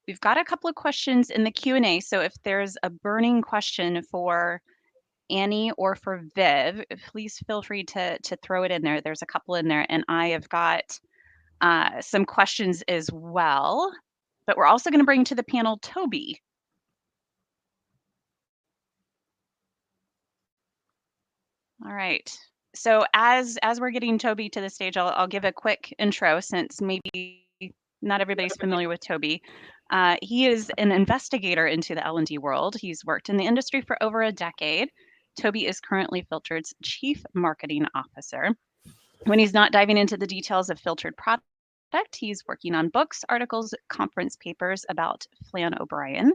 We've got a couple of questions in the Q&A. So if there's a burning question for Annee or for Viv, please feel free to throw it in there. There's a couple in there, and I have got some questions as well. But we're also going to bring to the panel Toby. All right. So as we're getting Toby to the stage, I'll give a quick intro since maybe not everybody's familiar with Toby. He is an investigator into the L&D world. He's worked in the industry for over a decade. Toby is currently Filtered's Chief Marketing Officer. When he's not diving into the details of Filtered product, he's working on books, articles, conference papers about Flann O'Brien.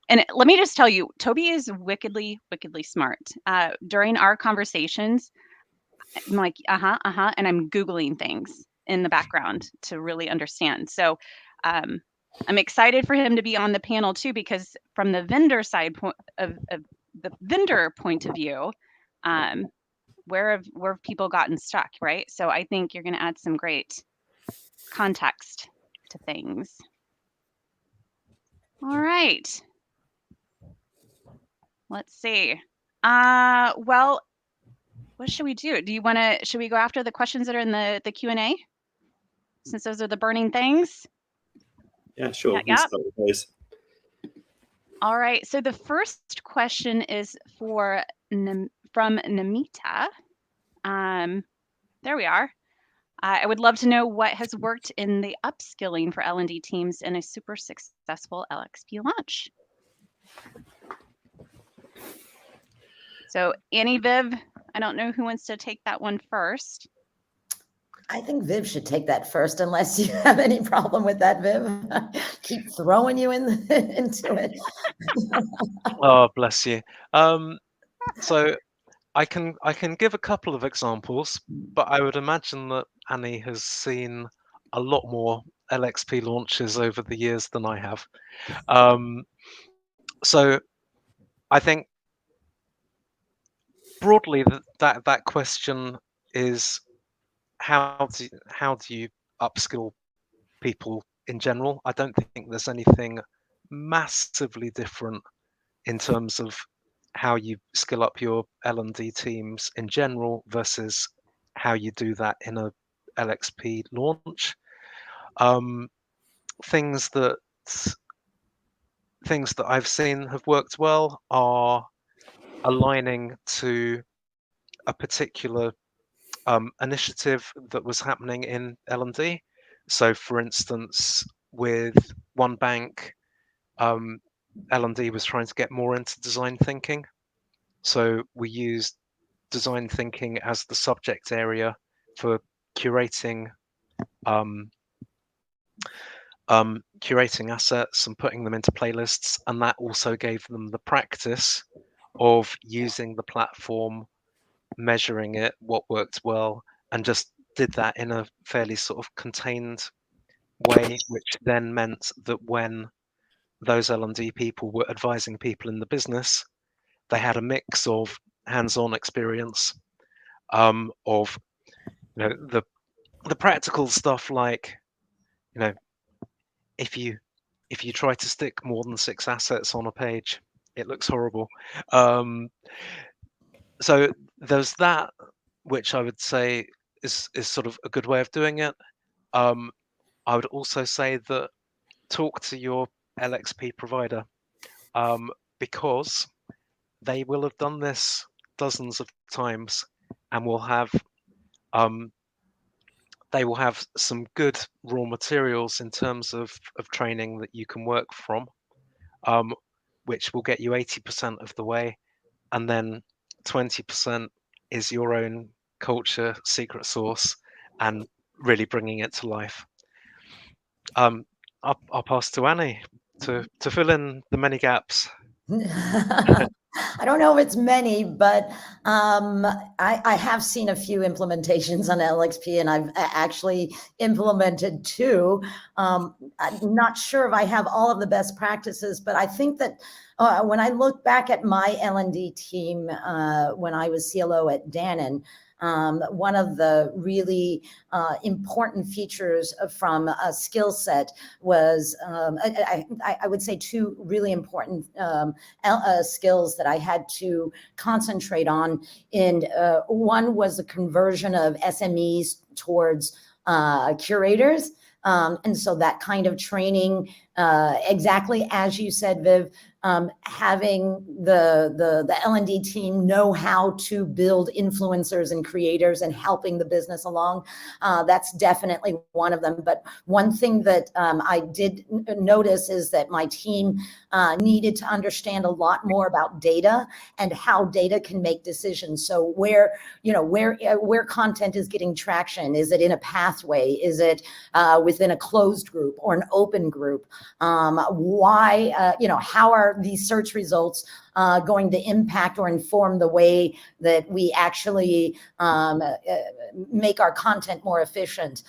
And let me just tell you, Toby is wickedly, wickedly smart. During our conversations, I'm like, and I'm Googling things in the background to really understand. So I'm excited for him to be on the panel too, because from the vendor side of the vendor point of view, where have people gotten stuck, right? So I think you're going to add some great context to things. All right. Let's see. Well, what should we do? Should we go after the questions that are in the Q&A? Since those are the burning things? Yeah, sure. Yeah. Start with those. All right. So the first question is from Namita. There we are. I would love to know what has worked in the upskilling for L&D teams in a super successful LXP launch. So Annee, Viv, I don't know who wants to take that one first. I think Viv should take that first, unless you have any problem with that, Viv. Keep throwing you into it. Oh, bless you. So I can give a couple of examples, but I would imagine that Annee has seen a lot more LXP launches over the years than I have. So I think broadly that question is how do you upskill people in general? I don't think there's anything massively different in terms of how you skill up your L&D teams in general versus how you do that in a LXP launch. Things that I've seen have worked well are aligning to a particular initiative that was happening in L&D. So, for instance, with one bank, L&D was trying to get more into design thinking. So we used design thinking as the subject area for curating curating assets and putting them into playlists, and that also gave them the practice of using the platform, measuring it, what worked well, and just did that in a fairly sort of contained way, which then meant that when those L&D people were advising people in the business, they had a mix of hands-on experience, of the practical stuff, like if you try to stick more than 6 assets on a page, it looks horrible. So there's that, which I would say is sort of a good way of doing it. I would also say that talk to your LXP provider, because they will have done this dozens of times and will have they will have some good raw materials in terms of training that you can work from, which will get you 80% of the way, and then 20% is your own culture secret sauce and really bringing it to life. I'll pass to Annee to fill in the many gaps. I don't know if it's many, but I have seen a few implementations on LXP, and I've actually implemented 2. I'm not sure if I have all of the best practices, but I think that when I look back at my L&D team when I was CLO at Dannon, one of the really important features from a skill set was, I would say, 2 really important skills that I had to concentrate on. And one was the conversion of SMEs towards curators. And so that kind of training, exactly as you said, Viv, having the L&D team know how to build influencers and creators and helping the business along. That's definitely one of them. But one thing that I did notice is that my team needed to understand a lot more about data and how data can make decisions. So where content is getting traction, is it in a pathway? Is it within a closed group or an open group? How are these search results going to impact or inform the way that we actually make our content more efficient.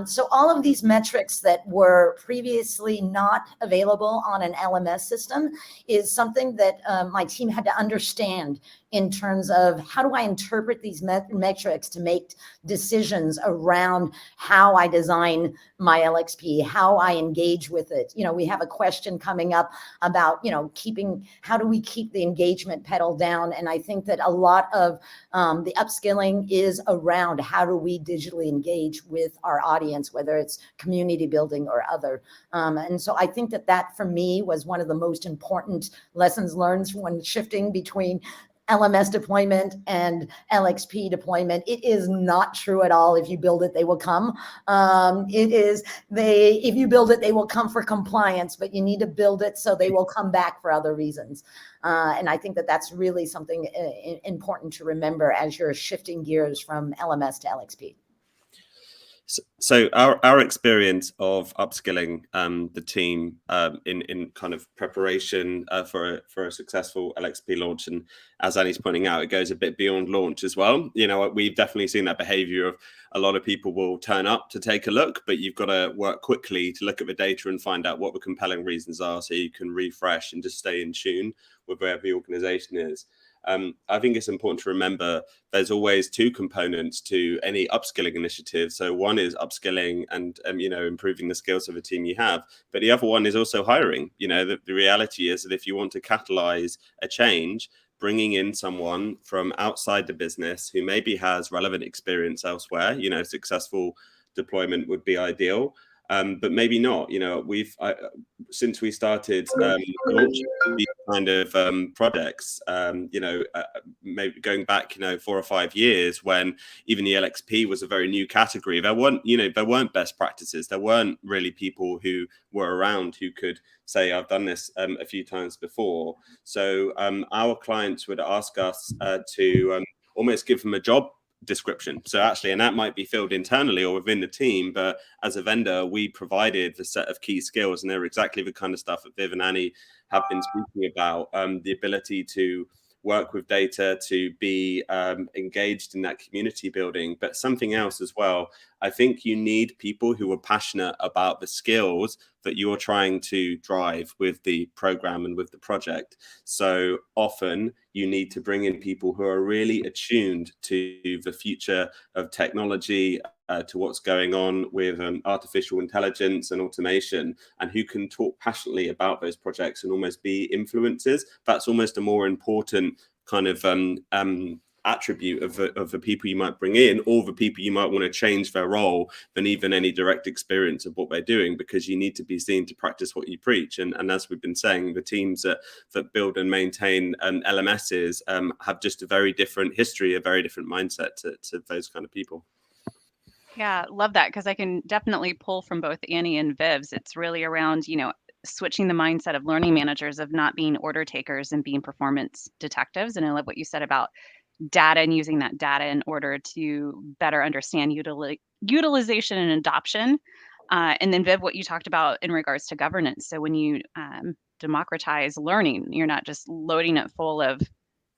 So all of these metrics that were previously not available on an LMS system is something that my team had to understand in terms of how do I interpret these metrics to make decisions around how I design my LXP, how I engage with it. You know, we have a question coming up about, you know, how do we keep the engagement pedal down? And I think that a lot of the upskilling is around how do we digitally engage with our audience, whether it's community building or other. And so I think that for me was one of the most important lessons learned when shifting between LMS deployment and LXP deployment. It is not true at all. If you build it, they will come. If you build it, they will come for compliance, but you need to build it so they will come back for other reasons. And I think that that's really something important to remember as you're shifting gears from LMS to LXP. So our experience of upskilling the team in kind of preparation for a successful LXP launch, and as Annie's pointing out, it goes a bit beyond launch as well. You know, we've definitely seen that behavior of a lot of people will turn up to take a look, but you've got to work quickly to look at the data and find out what the compelling reasons are so you can refresh and just stay in tune with where the organization is. I think it's important to remember there's always two components to any upskilling initiative. So one is upskilling and you know, improving the skills of the team you have, but the other one is also hiring. You know, the reality is that if you want to catalyze a change, bringing in someone from outside the business who maybe has relevant experience elsewhere, you know, successful deployment would be ideal. But maybe not. You know, since we started launching these kind of projects, you know, maybe going back, you know, 4 or 5 years when even the LXP was a very new category, there weren't best practices. There weren't really people who were around who could say, I've done this a few times before. So our clients would ask us to almost give them a job description. So actually, and that might be filled internally or within the team, but as a vendor, we provided the set of key skills, and they're exactly the kind of stuff that Viv and Annee have been speaking about, the ability to work with data, to be engaged in that community building, but something else as well. I think you need people who are passionate about the skills that you're trying to drive with the program and with the project. So often you need to bring in people who are really attuned to the future of technology, to what's going on with artificial intelligence and automation, and who can talk passionately about those projects and almost be influencers. That's almost a more important kind of attribute of the people you might bring in, or the people you might want to change their role, than even any direct experience of what they're doing, because you need to be seen to practice what you preach. And as we've been saying, the teams that build and maintain LMSs have just a very different history, a very different mindset to those kind of people. Yeah, love that, because I can definitely pull from both Annee and Viv's. It's really around, you know, switching the mindset of learning managers of not being order takers and being performance detectives. And I love what you said about data and using that data in order to better understand utilization and adoption. And then Viv, what you talked about in regards to governance. So when you democratize learning, you're not just loading it full of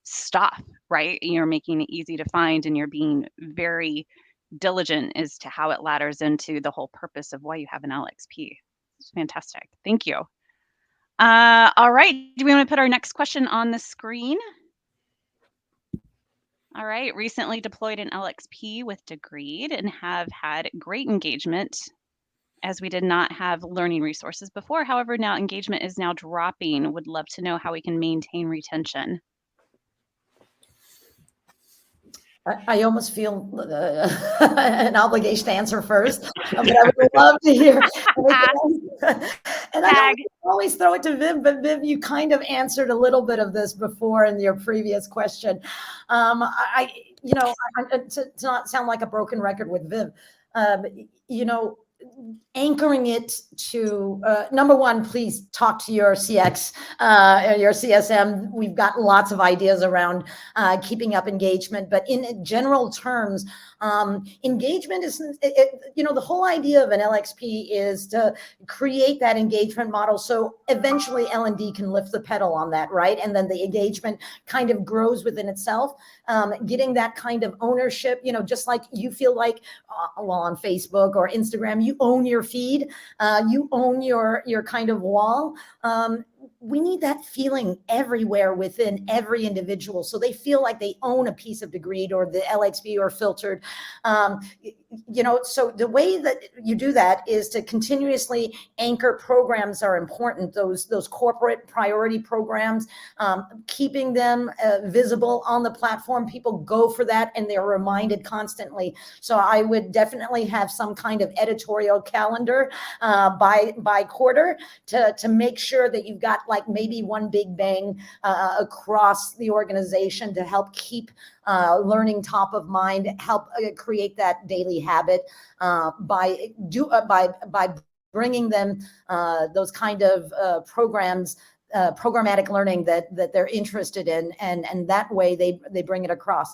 stuff, right? You're making it easy to find, and you're being very diligent as to how it ladders into the whole purpose of why you have an LXP. It's fantastic. Thank you. All right. Do we want to put our next question on the screen? All right. Recently deployed an LXP with Degreed and have had great engagement, as we did not have learning resources before. However, now engagement is now dropping. Would love to know how we can maintain retention. I almost feel an obligation to answer first, but I would love to hear. And I always throw it to Viv, but Viv, you kind of answered a little bit of this before in your previous question. To not sound like a broken record with Viv, you know, anchoring it to number one, please talk to your CX, your CSM. We've got lots of ideas around keeping up engagement, but in general terms, engagement is, the whole idea of an LXP is to create that engagement model. So eventually L&D can lift the pedal on that, right? And then the engagement kind of grows within itself, getting that kind of ownership, just like you feel like, on Facebook or Instagram, you own your feed, you own your kind of wall. We need that feeling everywhere within every individual, so they feel like they own a piece of Degreed or the LXP or filtered. So the way that you do that is to continuously anchor programs are important. Those corporate priority programs, keeping them visible on the platform. People go for that, and they're reminded constantly. So I would definitely have some kind of editorial calendar by quarter to make sure that you've got like maybe one big bang across the organization to help keep learning top of mind, help create that daily habit by bringing them those kind of programs, programmatic learning that they're interested in, and that way they bring it across.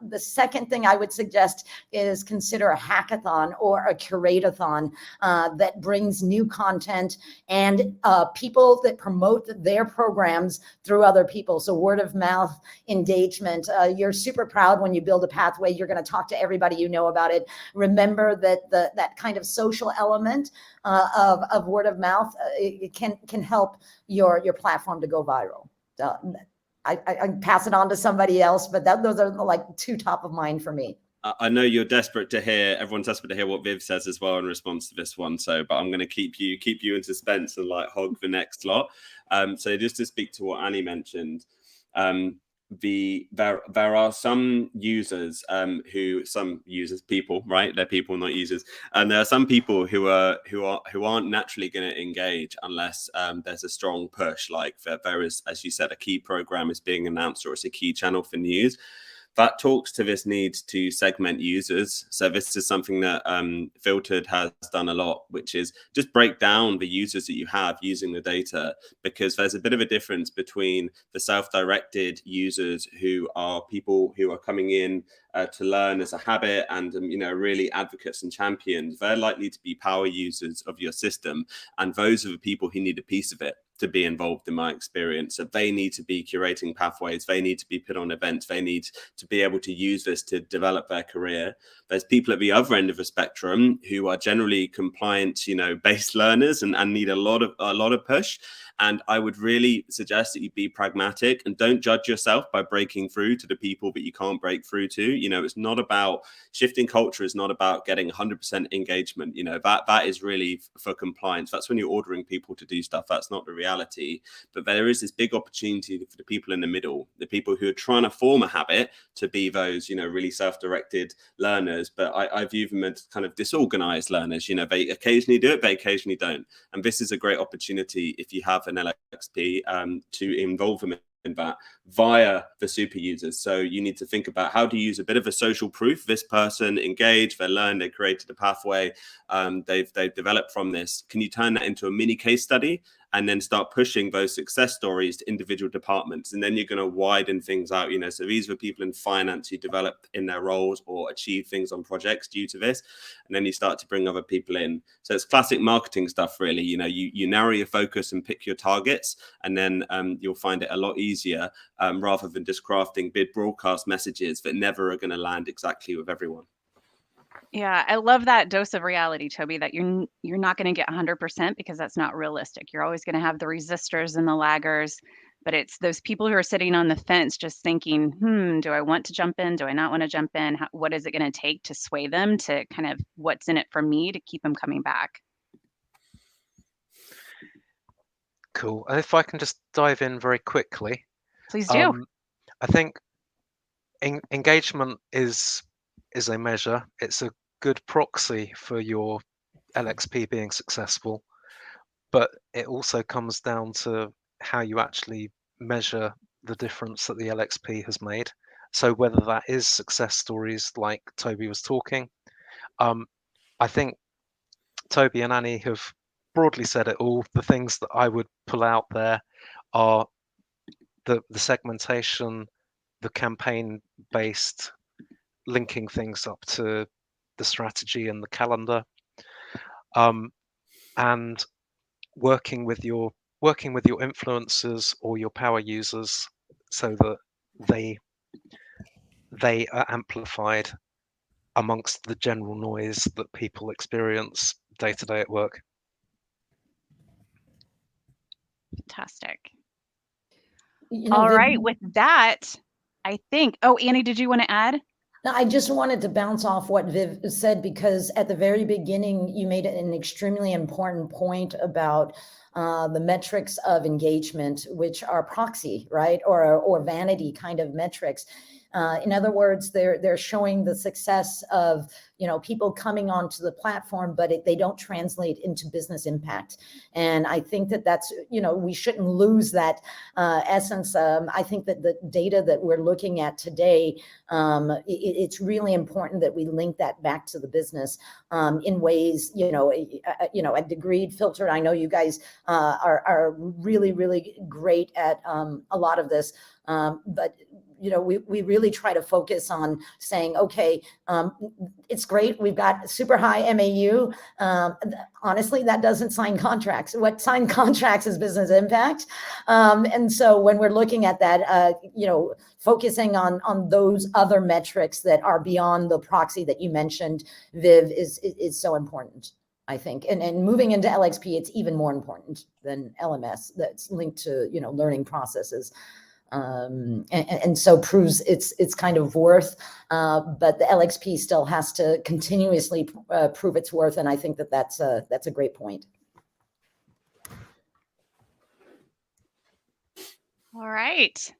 The second thing I would suggest is consider a hackathon or a curate-a-thon that brings new content and people that promote their programs through other people. So word of mouth engagement. You're super proud when you build a pathway. You're going to talk to everybody you know about it. Remember that that kind of social element of word of mouth it can help your platform to go viral. I pass it on to somebody else, but those are like two top of mind for me. I know you're desperate to hear, everyone's desperate to hear what Viv says as well in response to this one. So, but I'm going to keep you in suspense and like hog the next lot. So just to speak to what Annee mentioned, there are some users people, right? They're people, not users, and there are some people who aren't naturally going to engage unless there's a strong push, like there is, as you said, a key program is being announced or it's a key channel for news. That talks to this need to segment users. So this is something that Filtered has done a lot, which is just break down the users that you have using the data, because there's a bit of a difference between the self-directed users who are people who are coming in to learn as a habit and really advocates and champions. They're likely to be power users of your system, and those are the people who need a piece of it to be involved, in my experience. So they need to be curating pathways, they need to be put on events, they need to be able to use this to develop their career. There's people at the other end of the spectrum who are generally compliant, based learners and need a lot of push. And I would really suggest that you be pragmatic and don't judge yourself by breaking through to the people that you can't break through to. It's not about shifting culture, is not about getting 100% engagement. That is really for compliance. That's when you're ordering people to do stuff. That's not the reality. But there is this big opportunity for the people in the middle, the people who are trying to form a habit to be those, really self-directed learners. But I view them as kind of disorganized learners. They occasionally do it, they occasionally don't. And this is a great opportunity if you have an LXP to involve them in that via the super users. So you need to think about how to use a bit of a social proof. This person engaged, they learned, they created a pathway, they've developed from this. Can you turn that into a mini case study and then start pushing those success stories to individual departments? And then you're going to widen things out. So these were people in finance who developed in their roles or achieved things on projects due to this. And then you start to bring other people in. So it's classic marketing stuff, really. You narrow your focus and pick your targets, and then you'll find it a lot easier rather than just crafting big broadcast messages that never are going to land exactly with everyone. Yeah, I love that dose of reality, Toby, that you're not going to get 100% because that's not realistic. You're always going to have the resistors and the laggers, but it's those people who are sitting on the fence just thinking, do I want to jump in? Do I not want to jump in? What is it going to take to sway them to kind of what's in it for me to keep them coming back? Cool. And if I can just dive in very quickly. Please do. I think engagement is a measure. It's a good proxy for your LXP being successful, but it also comes down to how you actually measure the difference that the LXP has made. So whether that is success stories like Toby was talking, I think Toby and Annee have broadly said it all. The things that I would pull out there are the segmentation, the campaign-based linking things up to the strategy and the calendar, and working with your influencers or your power users so that they are amplified amongst the general noise that people experience day to day at work. Fantastic. Viv, All right, with that, I think, oh, Annee, did you want to add? No, I just wanted to bounce off what Viv said, because at the very beginning, you made an extremely important point about the metrics of engagement, which are proxy, right? Or vanity kind of metrics. In other words, they're showing the success of, people coming onto the platform, but they don't translate into business impact. And I think that's, we shouldn't lose that essence. I think that the data that we're looking at today, it's really important that we link that back to the business in ways, a Degreed filtered. I know you guys are really, really great at a lot of this, but we really try to focus on saying, okay, it's great. We've got super high MAU. Honestly, that doesn't sign contracts. What sign contracts is business impact. And so when we're looking at that, focusing on those other metrics that are beyond the proxy that you mentioned, Viv, is so important, I think. And moving into LXP, it's even more important than LMS that's linked to, learning processes. And so proves its kind of worth, but the LXP still has to continuously prove its worth, and I think that's a great point. All right.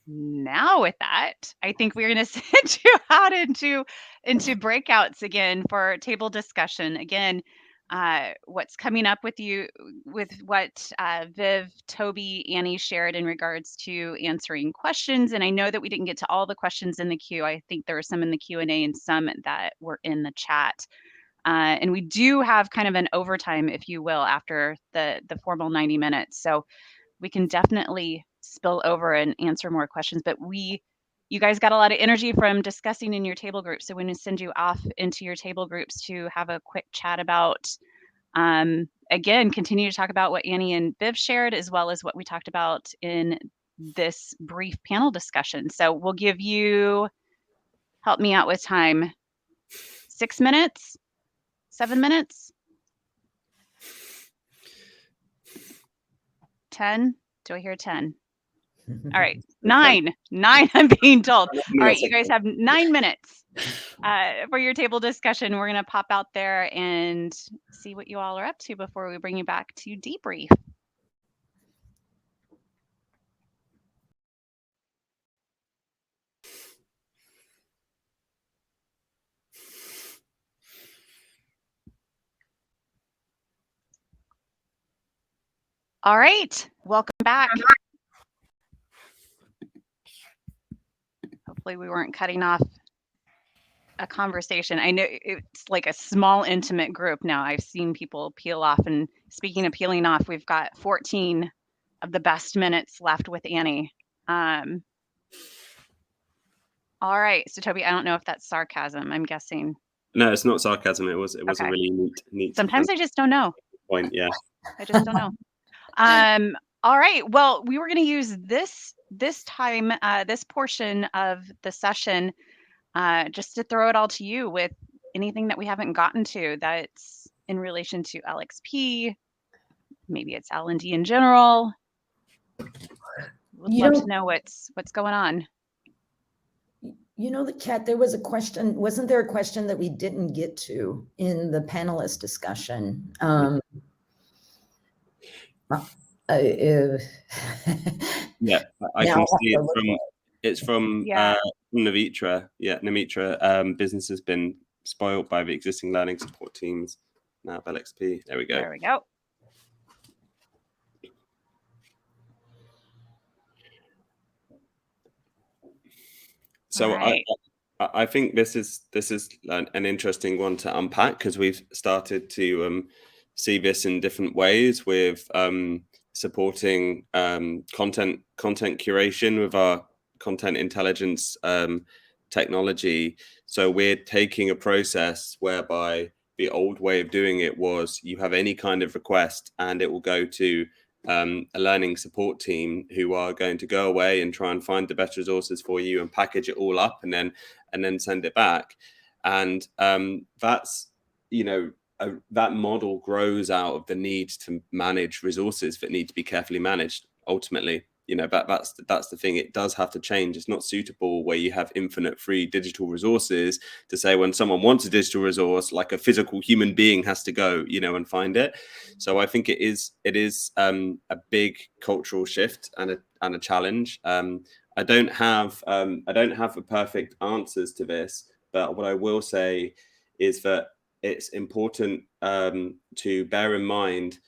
Now with that, I think we're going to send you out into breakouts again for table discussion. Again, what's coming up with you with what Viv, Toby, Annee shared in regards to answering questions. And I know that we didn't get to all the questions in the queue. I think there were some in the Q&A and some that were in the chat. And we do have kind of an overtime, if you will, after the formal 90 minutes. So we can definitely spill over and answer more questions, but you guys got a lot of energy from discussing in your table groups. So we're going to send you off into your table groups to have a quick chat about, again, continue to talk about what Annee and Viv shared, as well as what we talked about in this brief panel discussion. So we'll give you, help me out with time, 6 minutes, 7 minutes, 10. Do I hear 10? All right, 9, I'm being told. All right, you guys have 9 minutes for your table discussion. We're gonna pop out there and see what you all are up to before we bring you back to debrief. All right, welcome back. Hopefully we weren't cutting off a conversation. I know it's like a small, intimate group now. I've seen people peel off, and speaking of peeling off, we've got 14 of the best minutes left with Annee. All right, so Toby, I don't know if that's sarcasm. I'm guessing. No, it's not sarcasm. It was okay. A really neat. Sometimes I just don't know. Point, yeah. I just don't know. All right. Well, we were going to use this time, this portion of the session, just to throw it all to you with anything that we haven't gotten to that's in relation to LXP. Maybe it's L&D in general. Would love to know what's going on. The chat, there was a question. Wasn't there a question that we didn't get to in the panelist discussion? Yeah, I can see it's from Navitra. Yeah, Navitra. Business has been spoiled by the existing learning support teams. Now LXP. There we go. There we go. So right. I think this is an interesting one to unpack, because we've started to see this in different ways with supporting content curation with our content intelligence technology. So we're taking a process whereby the old way of doing it was you have any kind of request and it will go to a learning support team who are going to go away and try and find the best resources for you and package it all up and then send it back. And that's, that model grows out of the need to manage resources that need to be carefully managed. Ultimately, that's the thing. It does have to change. It's not suitable where you have infinite free digital resources to say when someone wants a digital resource, like a physical human being has to go, and find it. So I think it is a big cultural shift and a challenge. I don't have the perfect answers to this, but what I will say is that it's important to bear in mind.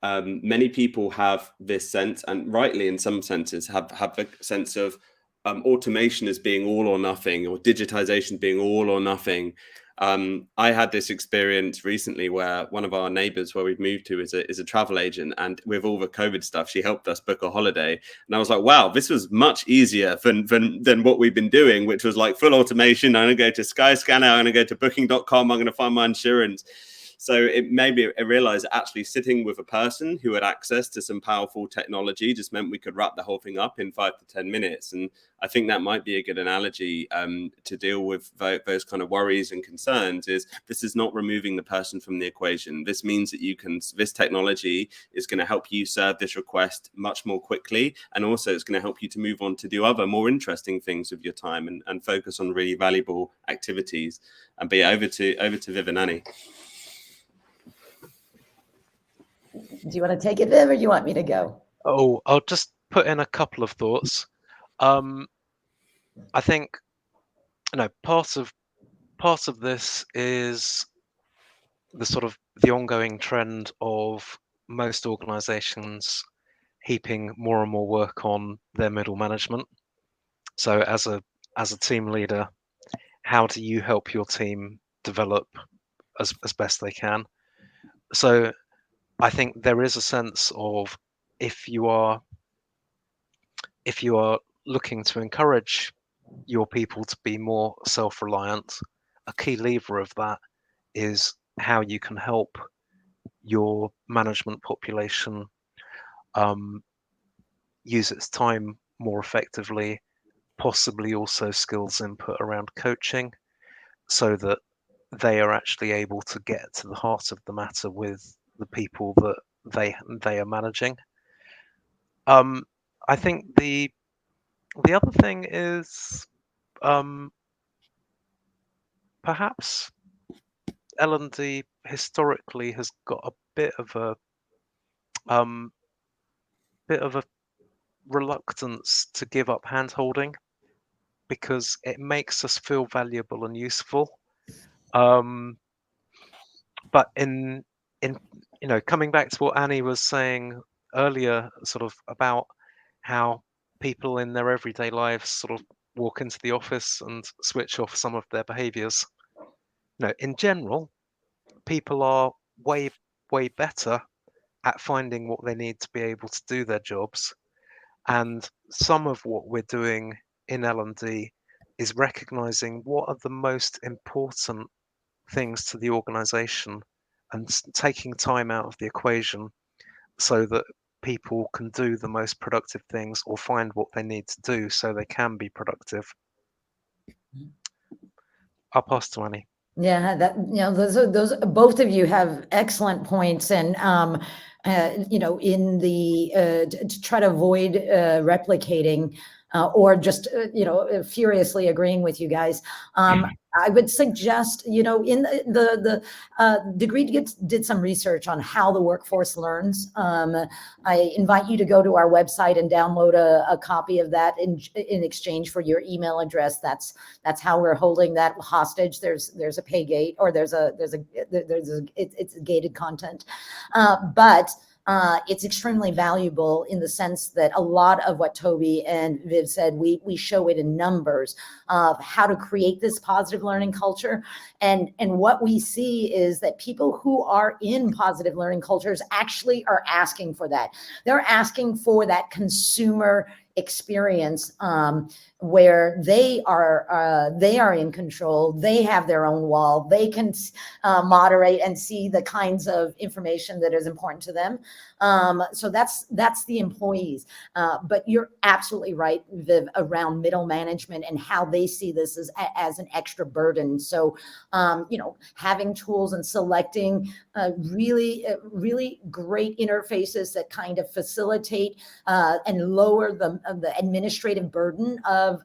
Many people have this sense, and rightly in some senses, have the sense of automation as being all or nothing, or digitization being all or nothing. I had this experience recently where one of our neighbors where we've moved to is a travel agent, and with all the COVID stuff, she helped us book a holiday. And I was like, wow, this was much easier than what we've been doing, which was like full automation. I'm going to go to Skyscanner, I'm going to go to booking.com, I'm going to find my insurance. So it made me realize actually sitting with a person who had access to some powerful technology just meant we could wrap the whole thing up in 5 to 10 minutes. And I think that might be a good analogy to deal with those kind of worries and concerns. Is this is not removing the person from the equation. This means that this technology is going to help you serve this request much more quickly. And also it's going to help you to move on to do other more interesting things with your time and focus on really valuable activities. And over to Viv and Annee. Do you want to take it, Viv, or do you want me to go? Oh, I'll just put in a couple of thoughts. I think, part of this is the ongoing trend of most organizations heaping more and more work on their middle management. So as a team leader, how do you help your team develop as best they can? So I think there is a sense of if you are looking to encourage your people to be more self-reliant, a key lever of that is how you can help your management population use its time more effectively, possibly also skills input around coaching, so that they are actually able to get to the heart of the matter with the people that they are managing. I think the other thing is perhaps L&D historically has got a bit of a reluctance to give up hand-holding because it makes us feel valuable and useful. But in coming back to what Annee was saying earlier, sort of about how people in their everyday lives sort of walk into the office and switch off some of their behaviors. In general, people are way better at finding what they need to be able to do their jobs. And some of what we're doing in L&D is recognizing what are the most important things to the organization and taking time out of the equation so that people can do the most productive things or find what they need to do so they can be productive. I'll pass to Annee. Yeah, those both of you have excellent points, and in the to try to avoid replicating or just furiously agreeing with you guys. I would suggest, in the Degreed did some research on how the workforce learns. I invite you to go to our website and download a copy of that in exchange for your email address. That's how we're holding that hostage. There's a pay gate, or it's gated content, but it's extremely valuable in the sense that a lot of what Toby and Viv said, we show it in numbers of how to create this positive learning culture. And what we see is that people who are in positive learning cultures actually are asking for that. They're asking for that consumer experience where they are in control. They have their own wall. They can moderate and see the kinds of information that is important to them. So that's the employees. But you're absolutely right, Viv, around middle management and how they see this as an extra burden. So having tools and selecting really great interfaces that kind of facilitate and lower the administrative burden of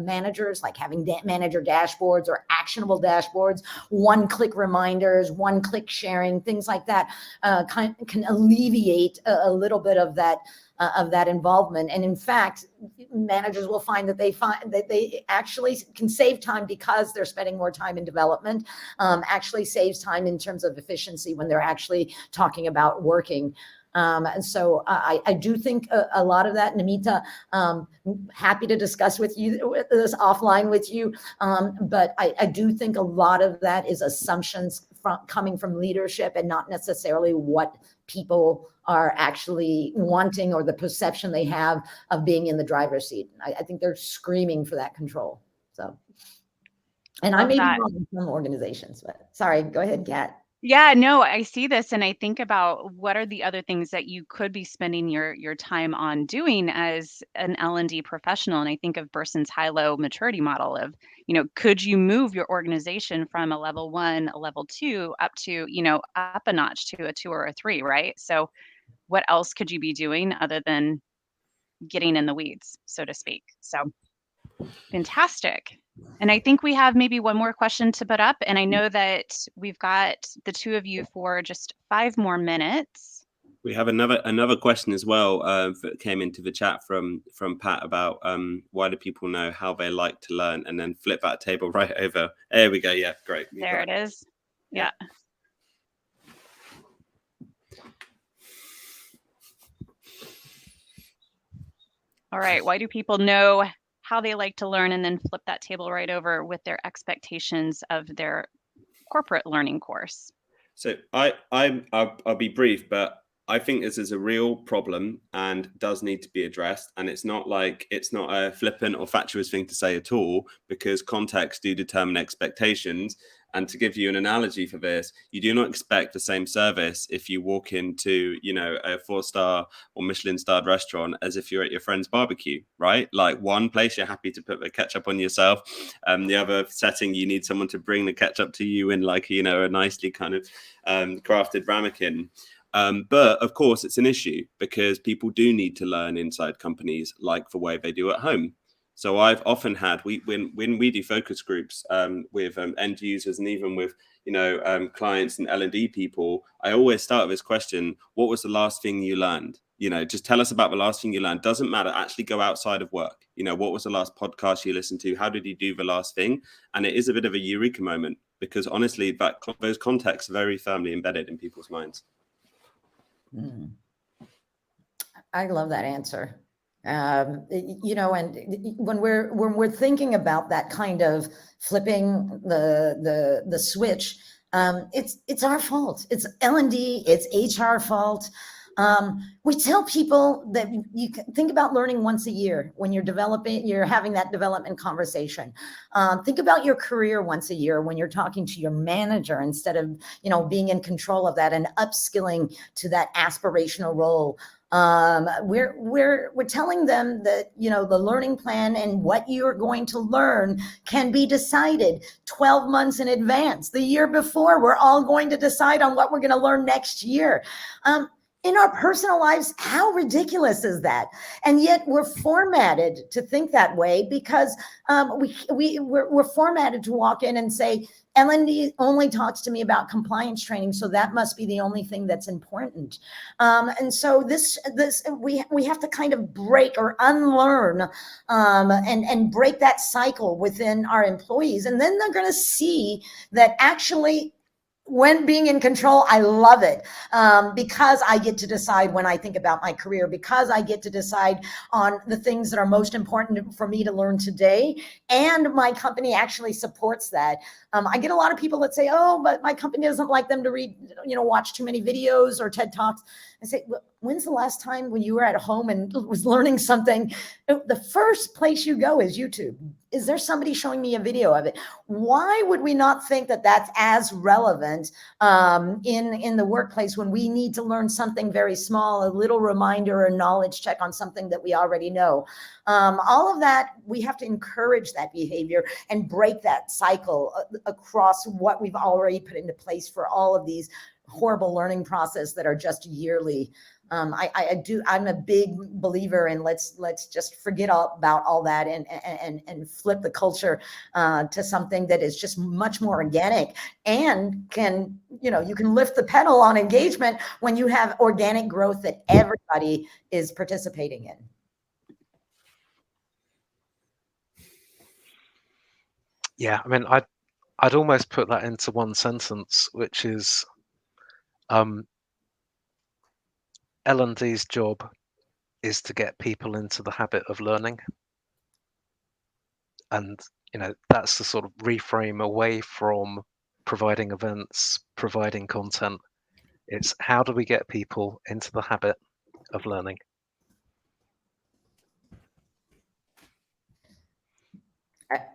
managers, like having manager dashboards or actionable dashboards, one-click reminders, one-click sharing, things like that can alleviate a little bit of that involvement. And in fact, managers will find that they actually can save time because they're spending more time in development, actually saves time in terms of efficiency when they're actually talking about working. And so I do think a lot of that, Namita, happy to discuss with you this offline with you. But I do think a lot of that is assumptions coming from leadership and not necessarily what people are actually wanting or the perception they have of being in the driver's seat. I think they're screaming for that control. So, and I may be wrong in some organizations, but sorry, go ahead, Kat. Yeah, no, I see this and I think about what are the other things that you could be spending your time on doing as an L&D professional. And I think of Burson's high-low maturity model of, could you move your organization from a level 1, a level 2 up to, up a notch to a 2 or a 3, right? So what else could you be doing other than getting in the weeds, so to speak? So fantastic. And I think we have maybe one more question to put up. And I know that we've got the two of you for just 5 more minutes. We have another question as well that came into the chat from Pat about why do people know how they like to learn, and then flip that table right over. There we go. Yeah, great. There it is. Yeah. All right. Why do people know how they like to learn, and then flip that table right over with their expectations of their corporate learning course? So I'll be brief, but I think this is a real problem and does need to be addressed. And it's not a flippant or fatuous thing to say at all, because context do determine expectations. And to give you an analogy for this, you do not expect the same service if you walk into, a 4-star or Michelin-starred restaurant as if you're at your friend's barbecue, right? Like one place you're happy to put the ketchup on yourself. The other setting, you need someone to bring the ketchup to you in a nicely kind of crafted ramekin. But of course, it's an issue because people do need to learn inside companies like the way they do at home. So I've often had, when we do focus groups with end users and even with, clients and L&D people, I always start with this question: what was the last thing you learned? Just tell us about the last thing you learned. Doesn't matter. Actually go outside of work. What was the last podcast you listened to? How did you do the last thing? And it is a bit of a eureka moment because honestly, those contexts are very firmly embedded in people's minds. I love that answer. And when we're thinking about that kind of flipping the switch, it's our fault. It's L&D, it's HR fault. We tell people that you can think about learning once a year when you're having that development conversation. Think about your career once a year when you're talking to your manager instead of, being in control of that and upskilling to that aspirational role. We're telling them that, the learning plan and what you're going to learn can be decided 12 months in advance. The year before, we're all going to decide on what we're going to learn next year. In our personal lives, how ridiculous is that? And yet we're formatted to think that way because we're formatted to walk in and say, L&D only talks to me about compliance training, so that must be the only thing that's important. And so we have to kind of break or unlearn and break that cycle within our employees. And then they're going to see that actually when being in control, I love it, because I get to decide when I think about my career, because I get to decide on the things that are most important for me to learn today. And my company actually supports that. I get a lot of people that say, oh, but my company doesn't like them to read, watch too many videos or TED Talks. I say, well, when's the last time when you were at home and was learning something? The first place you go is YouTube. Is there somebody showing me a video of it? Why would we not think that that's as relevant in the workplace when we need to learn something very small, a little reminder or knowledge check on something that we already know? All of that, we have to encourage that behavior and break that cycle across what we've already put into place for all of these horrible learning process that are just yearly. I'm a big believer in let's just forget about all that and flip the culture to something that is just much more organic and can, you can lift the pedal on engagement when you have organic growth that everybody is participating in. Yeah, I mean, I'd almost put that into one sentence, which is L&D's job is to get people into the habit of learning. And, that's the sort of reframe away from providing events, providing content. It's how do we get people into the habit of learning?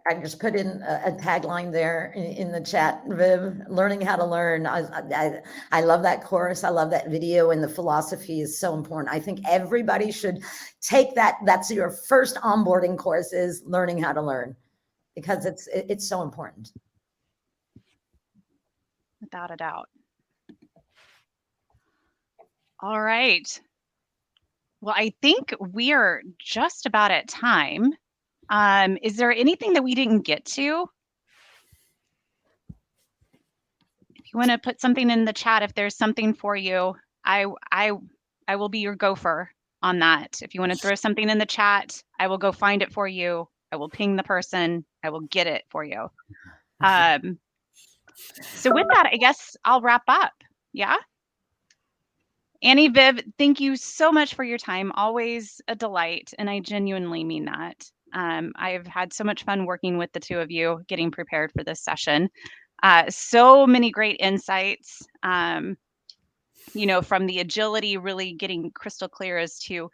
I just put in a tagline there in the chat, Viv, learning how to learn. I love that course. I love that video, and the philosophy is so important. I think everybody should take that. That's your first onboarding course, is learning how to learn, because it's so important. Without a doubt. All right. Well, I think we are just about at time. Is there anything that we didn't get to? If you want to put something in the chat, if there's something for you, I will be your gopher on that. If you want to throw something in the chat, I will go find it for you. I will ping the person. I will get it for you. So with that, I guess I'll wrap up. Yeah. Annee, Viv, thank you so much for your time. Always a delight, and I genuinely mean that. I've had so much fun working with the two of you, getting prepared for this session. So many great insights, from the agility, really getting crystal clear as to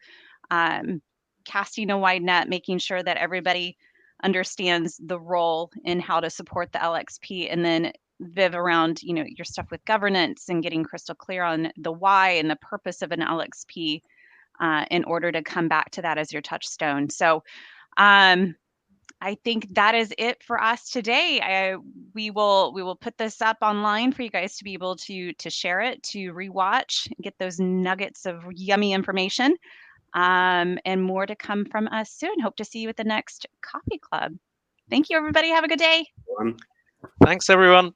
casting a wide net, making sure that everybody understands the role in how to support the LXP, and then Viv around, your stuff with governance and getting crystal clear on the why and the purpose of an LXP in order to come back to that as your touchstone. So I think that is it for us today. We will put this up online for you guys to be able to share it, to rewatch, get those nuggets of yummy information, and more to come from us soon. Hope to see you at the next coffee club. Thank you, everybody. Have a good day. Thanks, everyone.